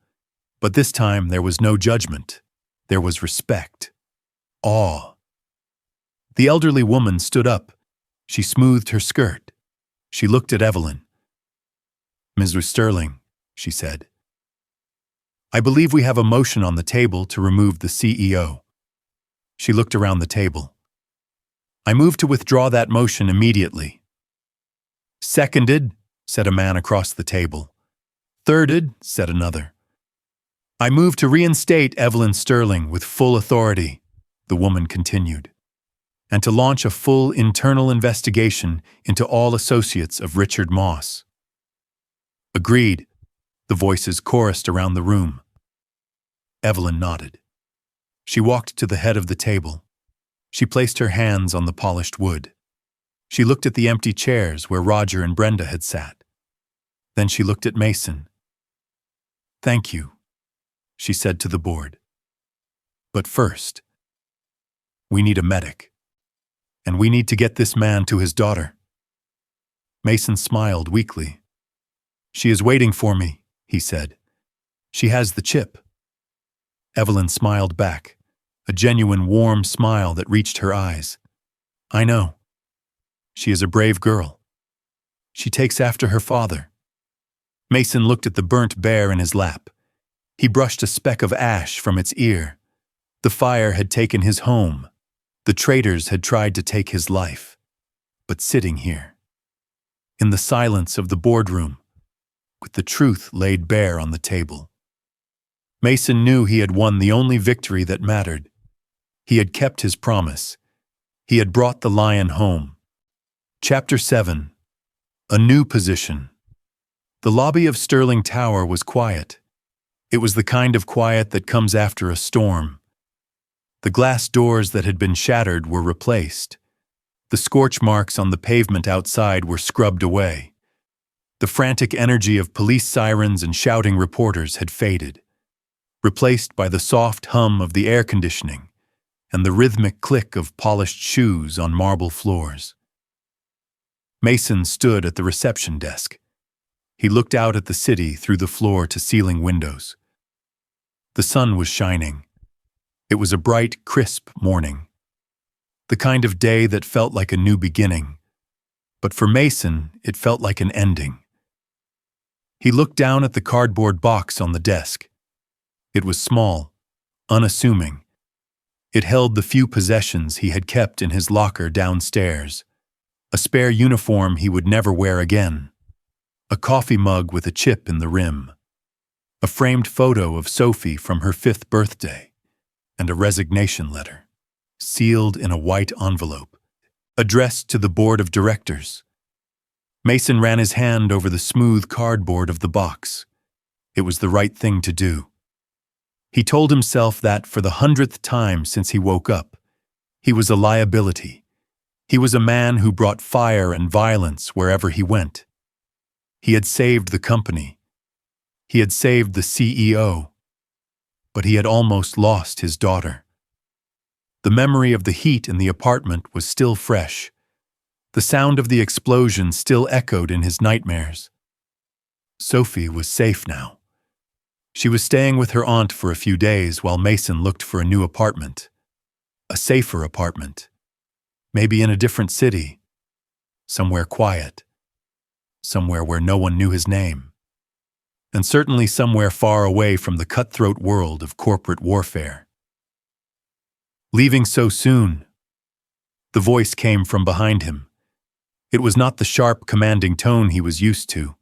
But this time there was no judgment. There was respect. Awe. The elderly woman stood up. She smoothed her skirt. She looked at Evelyn. "Ms. Sterling," she said, "I believe we have a motion on the table to remove the CEO." She looked around the table. "I move to withdraw that motion immediately." "Seconded," said a man across the table. "Thirded," said another. "I move to reinstate Evelyn Sterling with full authority," the woman continued, "and to launch a full internal investigation into all associates of Richard Moss." "Agreed," the voices chorused around the room. Evelyn nodded. She walked to the head of the table. She placed her hands on the polished wood. She looked at the empty chairs where Roger and Brenda had sat. Then she looked at Mason. "Thank you," she said to the board. "But first, we need a medic. And we need to get this man to his daughter." Mason smiled weakly. "She is waiting for me," he said. "She has the chip." Evelyn smiled back, a genuine warm smile that reached her eyes. "I know. She is a brave girl. She takes after her father." Mason looked at the burnt bear in his lap. He brushed a speck of ash from its ear. The fire had taken his home. The traitors had tried to take his life. But sitting here, in the silence of the boardroom, with the truth laid bare on the table, Mason knew he had won the only victory that mattered. He had kept his promise. He had brought the lion home. Chapter 7. A New Position. The lobby of Sterling Tower was quiet. It was the kind of quiet that comes after a storm. The glass doors that had been shattered were replaced. The scorch marks on the pavement outside were scrubbed away. The frantic energy of police sirens and shouting reporters had faded, replaced by the soft hum of the air conditioning and the rhythmic click of polished shoes on marble floors. Mason stood at the reception desk. He looked out at the city through the floor-to-ceiling windows. The sun was shining. It was a bright, crisp morning. The kind of day that felt like a new beginning. But for Mason, it felt like an ending. He looked down at the cardboard box on the desk. It was small, unassuming. It held the few possessions he had kept in his locker downstairs. A spare uniform he would never wear again. A coffee mug with a chip in the rim. A framed photo of Sophie from her 5th birthday. And a resignation letter, sealed in a white envelope, addressed to the board of directors. Mason ran his hand over the smooth cardboard of the box. It was the right thing to do. He told himself that for the 100th time since he woke up, he was a liability. He was a man who brought fire and violence wherever he went. He had saved the company. He had saved the CEO. But he had almost lost his daughter. The memory of the heat in the apartment was still fresh. The sound of the explosion still echoed in his nightmares. Sophie was safe now. She was staying with her aunt for a few days while Mason looked for a new apartment. A safer apartment. Maybe in a different city. Somewhere quiet. Somewhere where no one knew his name. And certainly somewhere far away from the cutthroat world of corporate warfare. Leaving so soon? The voice came from behind him. It was not the sharp, commanding tone he was used to.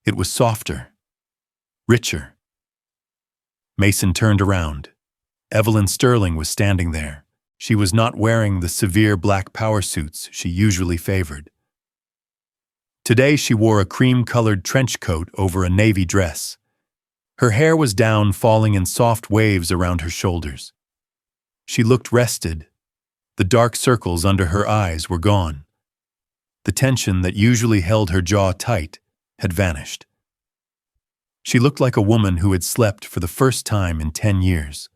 It was softer. Richer. Mason turned around. Evelyn Sterling was standing there. She was not wearing the severe black power suits she usually favored. Today she wore a cream-colored trench coat over a navy dress. Her hair was down, falling in soft waves around her shoulders. She looked rested. The dark circles under her eyes were gone. The tension that usually held her jaw tight had vanished. She looked like a woman who had slept for the first time in 10 years.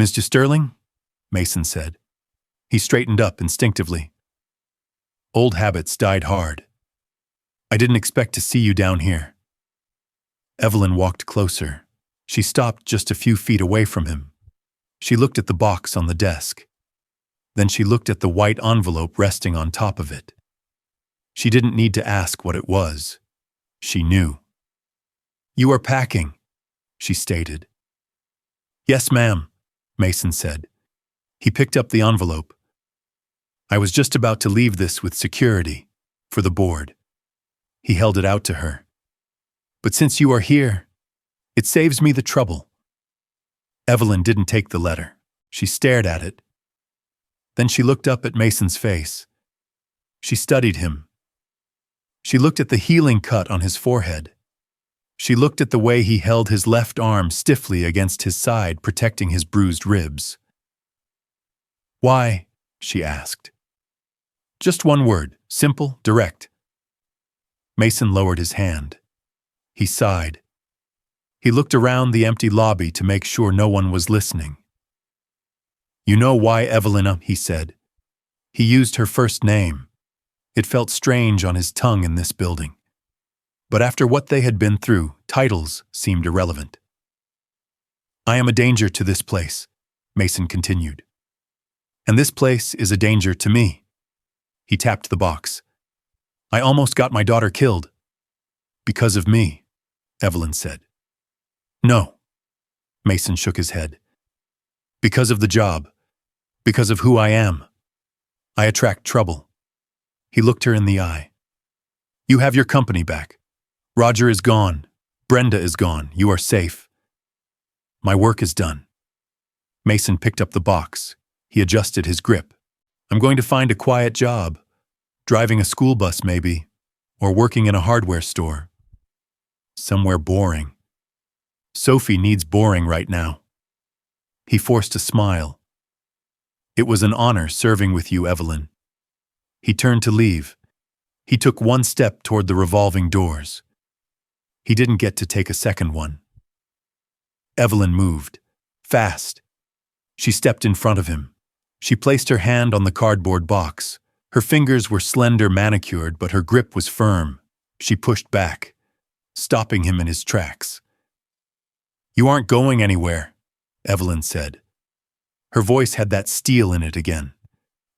"Mr. Sterling?" Mason said. He straightened up instinctively. Old habits died hard. "I didn't expect to see you down here." Evelyn walked closer. She stopped just a few feet away from him. She looked at the box on the desk. Then she looked at the white envelope resting on top of it. She didn't need to ask what it was. She knew. "You are packing," she stated. "Yes, ma'am," Mason said. He picked up the envelope. "I was just about to leave this with security, for the board." He held it out to her. "But since you are here, it saves me the trouble." Evelyn didn't take the letter. She stared at it. Then she looked up at Mason's face. She studied him. She looked at the healing cut on his forehead. She looked at the way he held his left arm stiffly against his side, protecting his bruised ribs. "Why?" she asked. "Just one word, simple, direct." Mason lowered his hand. He sighed. He looked around the empty lobby to make sure no one was listening. "You know why, Evelyn?" he said. He used her first name. It felt strange on his tongue in this building. But after what they had been through, titles seemed irrelevant. "I am a danger to this place," Mason continued. "And this place is a danger to me." He tapped the box. "I almost got my daughter killed." "Because of me," Evelyn said. "No." Mason shook his head. "Because of the job. Because of who I am. I attract trouble." He looked her in the eye. "You have your company back. Roger is gone. Brenda is gone. You are safe. My work is done." Mason picked up the box. He adjusted his grip. "I'm going to find a quiet job. Driving a school bus, maybe. Or working in a hardware store. Somewhere boring. Sophie needs boring right now." He forced a smile. "It was an honor serving with you, Evelyn." He turned to leave. He took one step toward the revolving doors. He didn't get to take a second one. Evelyn moved. Fast. She stepped in front of him. She placed her hand on the cardboard box. Her fingers were slender, manicured, but her grip was firm. She pushed back, stopping him in his tracks. "You aren't going anywhere," Evelyn said. Her voice had that steel in it again,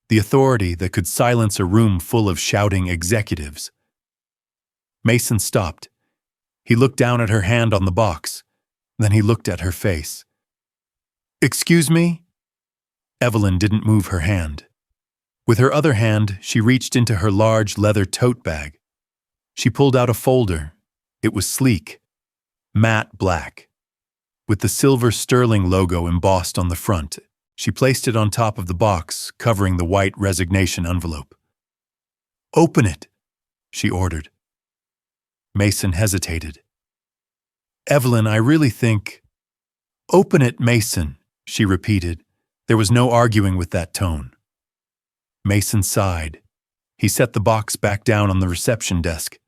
the authority that could silence a room full of shouting executives. Mason stopped. He looked down at her hand on the box. Then he looked at her face. "Excuse me?" Evelyn didn't move her hand. With her other hand, she reached into her large leather tote bag. She pulled out a folder. It was sleek, matte black, with the silver Sterling logo embossed on the front. She placed it on top of the box, covering the white resignation envelope. "Open it," she ordered. Mason hesitated. "Evelyn, I really think—" "Open it, Mason," she repeated. There was no arguing with that tone. Mason sighed. He set the box back down on the reception desk.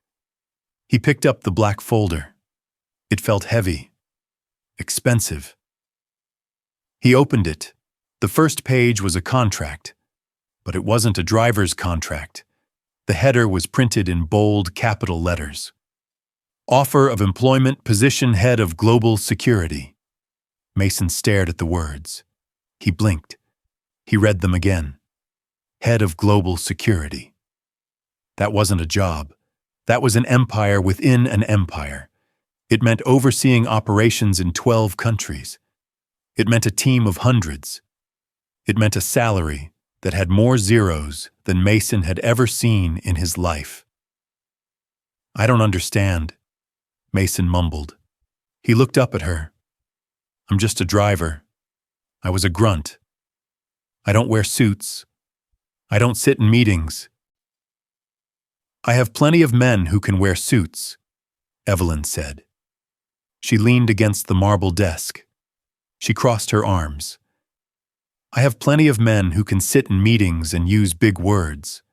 He picked up the black folder. It felt heavy, expensive. He opened it, The first page was a contract, but it wasn't a driver's contract. The header was printed in bold capital letters. Offer of employment, position head of global security. Mason stared at the words. He blinked. He read them again. Head of global security. That wasn't a job. That was an empire within an empire. It meant overseeing operations in 12 countries. It meant a team of hundreds. It meant a salary that had more zeros than Mason had ever seen in his life. I don't understand, Mason mumbled. He looked up at her. I'm just a driver. I was a grunt. I don't wear suits. I don't sit in meetings. I have plenty of men who can wear suits, Evelyn said. She leaned against the marble desk. She crossed her arms. I have plenty of men who can sit in meetings and use big words.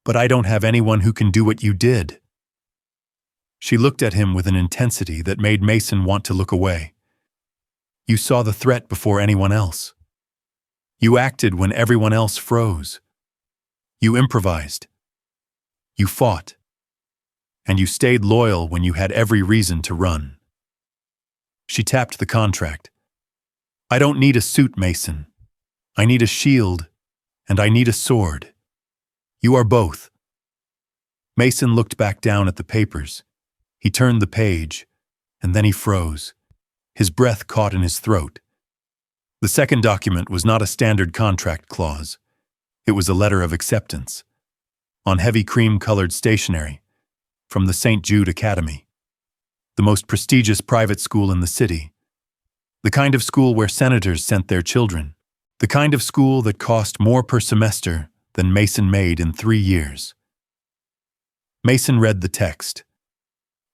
But I don't have anyone who can do what you did. She looked at him with an intensity that made Mason want to look away. You saw the threat before anyone else. You acted when everyone else froze. You improvised. You fought. And you stayed loyal when you had every reason to run. She tapped the contract. I don't need a suit, Mason. I need a shield, and I need a sword. You are both. Mason looked back down at the papers. He turned the page, and then he froze. His breath caught in his throat. The second document was not a standard contract clause. It was a letter of acceptance, on heavy cream-colored stationery, from the St. Jude Academy, the most prestigious private school in the city, the kind of school where senators sent their children, the kind of school that cost more per semester than Mason made in 3 years. Mason read the text.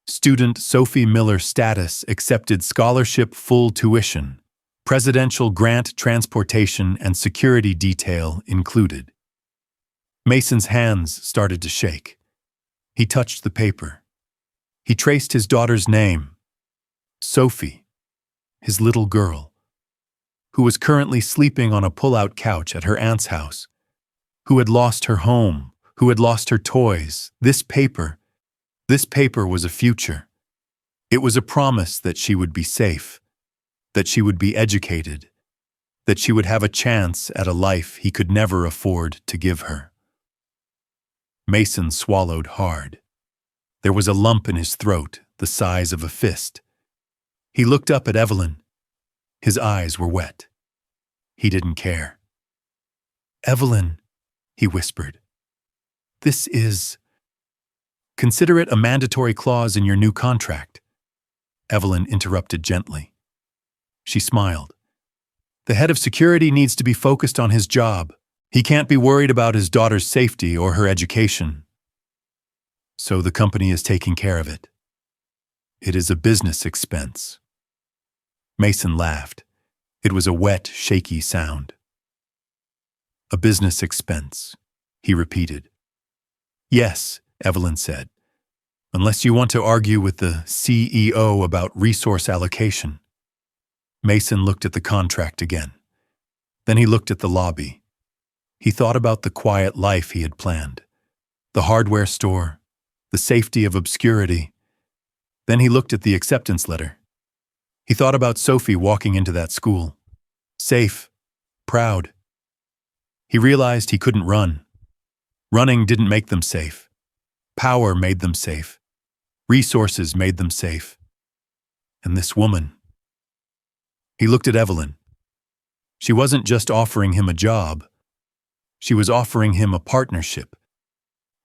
Student Sophie Miller status accepted scholarship full tuition, presidential grant transportation and security detail included. Mason's hands started to shake. He touched the paper. He traced his daughter's name, Sophie, his little girl, who was currently sleeping on a pull-out couch at her aunt's house, who had lost her home, who had lost her toys. This paper was a future. It was a promise that she would be safe, that she would be educated, that she would have a chance at a life he could never afford to give her. Mason swallowed hard. There was a lump in his throat, the size of a fist. He looked up at Evelyn. His eyes were wet. He didn't care. Evelyn, he whispered. This is... Consider it a mandatory clause in your new contract. Evelyn interrupted gently. She smiled. The head of security needs to be focused on his job. He can't be worried about his daughter's safety or her education. So the company is taking care of it. It is a business expense. Mason laughed. It was a wet, shaky sound. A business expense, he repeated. Yes, Evelyn said, unless you want to argue with the CEO about resource allocation. Mason looked at the contract again. Then he looked at the lobby. He thought about the quiet life he had planned, the hardware store, the safety of obscurity. Then he looked at the acceptance letter. He thought about Sophie walking into that school, safe, proud. He realized he couldn't run. Running didn't make them safe. Power made them safe. Resources made them safe. And this woman. He looked at Evelyn. She wasn't just offering him a job. She was offering him a partnership.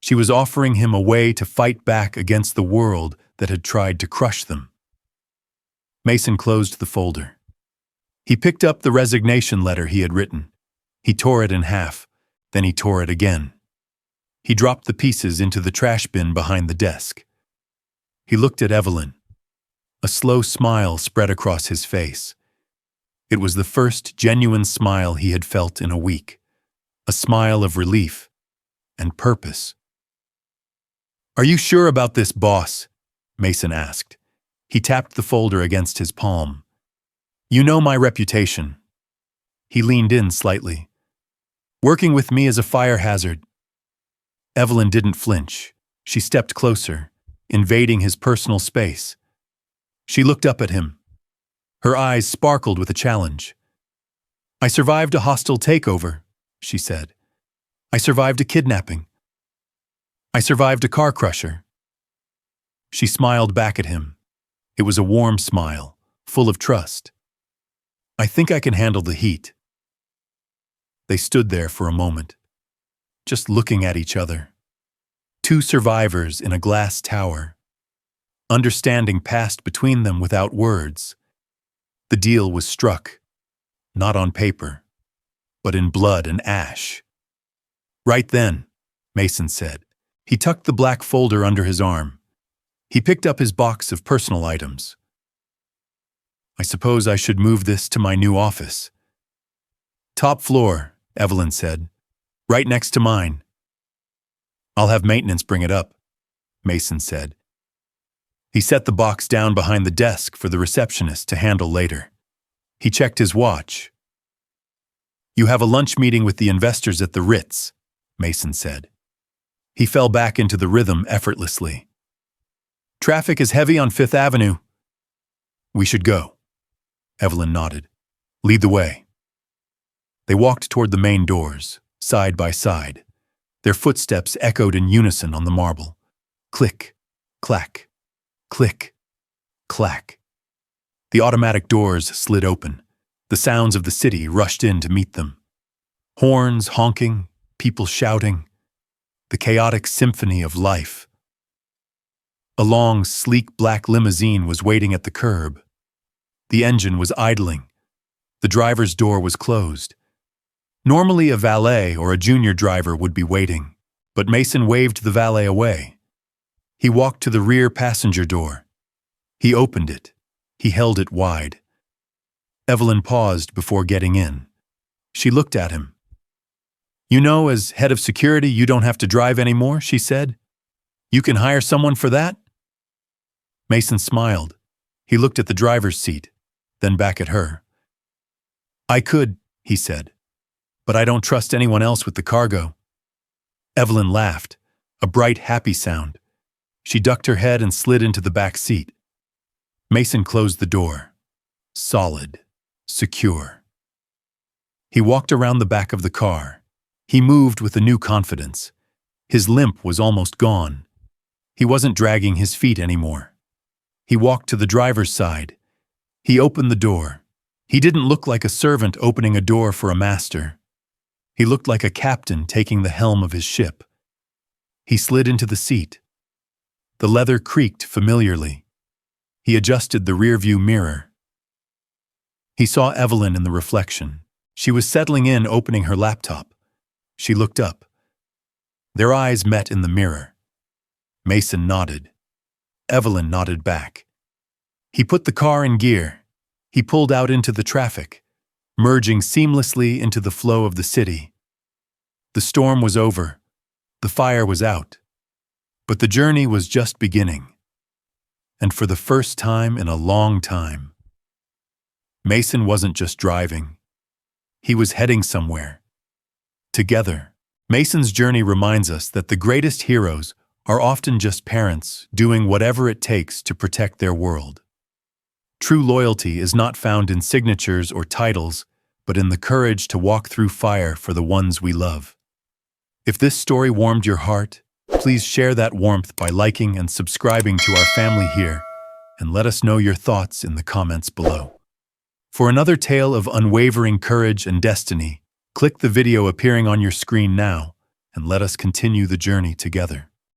She was offering him a way to fight back against the world that had tried to crush them. Mason closed the folder. He picked up the resignation letter he had written. He tore it in half, then he tore it again. He dropped the pieces into the trash bin behind the desk. He looked at Evelyn. A slow smile spread across his face. It was the first genuine smile he had felt in a week. A smile of relief and purpose. Are you sure about this, boss? Mason asked. He tapped the folder against his palm. You know my reputation. He leaned in slightly. "Working with me is a fire hazard." Evelyn didn't flinch. She stepped closer, invading his personal space. She looked up at him. Her eyes sparkled with a challenge. "I survived a hostile takeover," she said. "I survived a kidnapping. I survived a car crusher." She smiled back at him. It was a warm smile, full of trust. "I think I can handle the heat." They stood there for a moment, just looking at each other. Two survivors in a glass tower. Understanding passed between them without words. The deal was struck, not on paper, but in blood and ash. "Right then," Mason said. He tucked the black folder under his arm. He picked up his box of personal items. "I suppose I should move this to my new office." "Top floor," Evelyn said. "Right next to mine." "I'll have maintenance bring it up," Mason said. He set the box down behind the desk for the receptionist to handle later. He checked his watch. "You have a lunch meeting with the investors at the Ritz," Mason said. He fell back into the rhythm effortlessly. "Traffic is heavy on Fifth Avenue." "We should go." Evelyn nodded. "Lead the way." They walked toward the main doors, side by side. Their footsteps echoed in unison on the marble. Click, clack, click, clack. The automatic doors slid open. The sounds of the city rushed in to meet them. Horns honking, people shouting. The chaotic symphony of life. A long, sleek black limousine was waiting at the curb. The engine was idling. The driver's door was closed. Normally a valet or a junior driver would be waiting, but Mason waved the valet away. He walked to the rear passenger door. He opened it. He held it wide. Evelyn paused before getting in. She looked at him. "You know, as head of security, you don't have to drive anymore," she said. "You can hire someone for that?" Mason smiled. He looked at the driver's seat, then back at her. "I could," he said, "but I don't trust anyone else with the cargo." Evelyn laughed, a bright, happy sound. She ducked her head and slid into the back seat. Mason closed the door. Solid, secure. He walked around the back of the car. He moved with a new confidence. His limp was almost gone. He wasn't dragging his feet anymore. He walked to the driver's side. He opened the door. He didn't look like a servant opening a door for a master. He looked like a captain taking the helm of his ship. He slid into the seat. The leather creaked familiarly. He adjusted the rearview mirror. He saw Evelyn in the reflection. She was settling in, opening her laptop. She looked up. Their eyes met in the mirror. Mason nodded. Evelyn nodded back. He put the car in gear. He pulled out into the traffic, merging seamlessly into the flow of the city. The storm was over. The fire was out. But the journey was just beginning. And for the first time in a long time, Mason wasn't just driving. He was heading somewhere. Together. Mason's journey reminds us that the greatest heroes are often just parents doing whatever it takes to protect their world. True loyalty is not found in signatures or titles, but in the courage to walk through fire for the ones we love. If this story warmed your heart, please share that warmth by liking and subscribing to our family here, and let us know your thoughts in the comments below. For another tale of unwavering courage and destiny, click the video appearing on your screen now, and let us continue the journey together.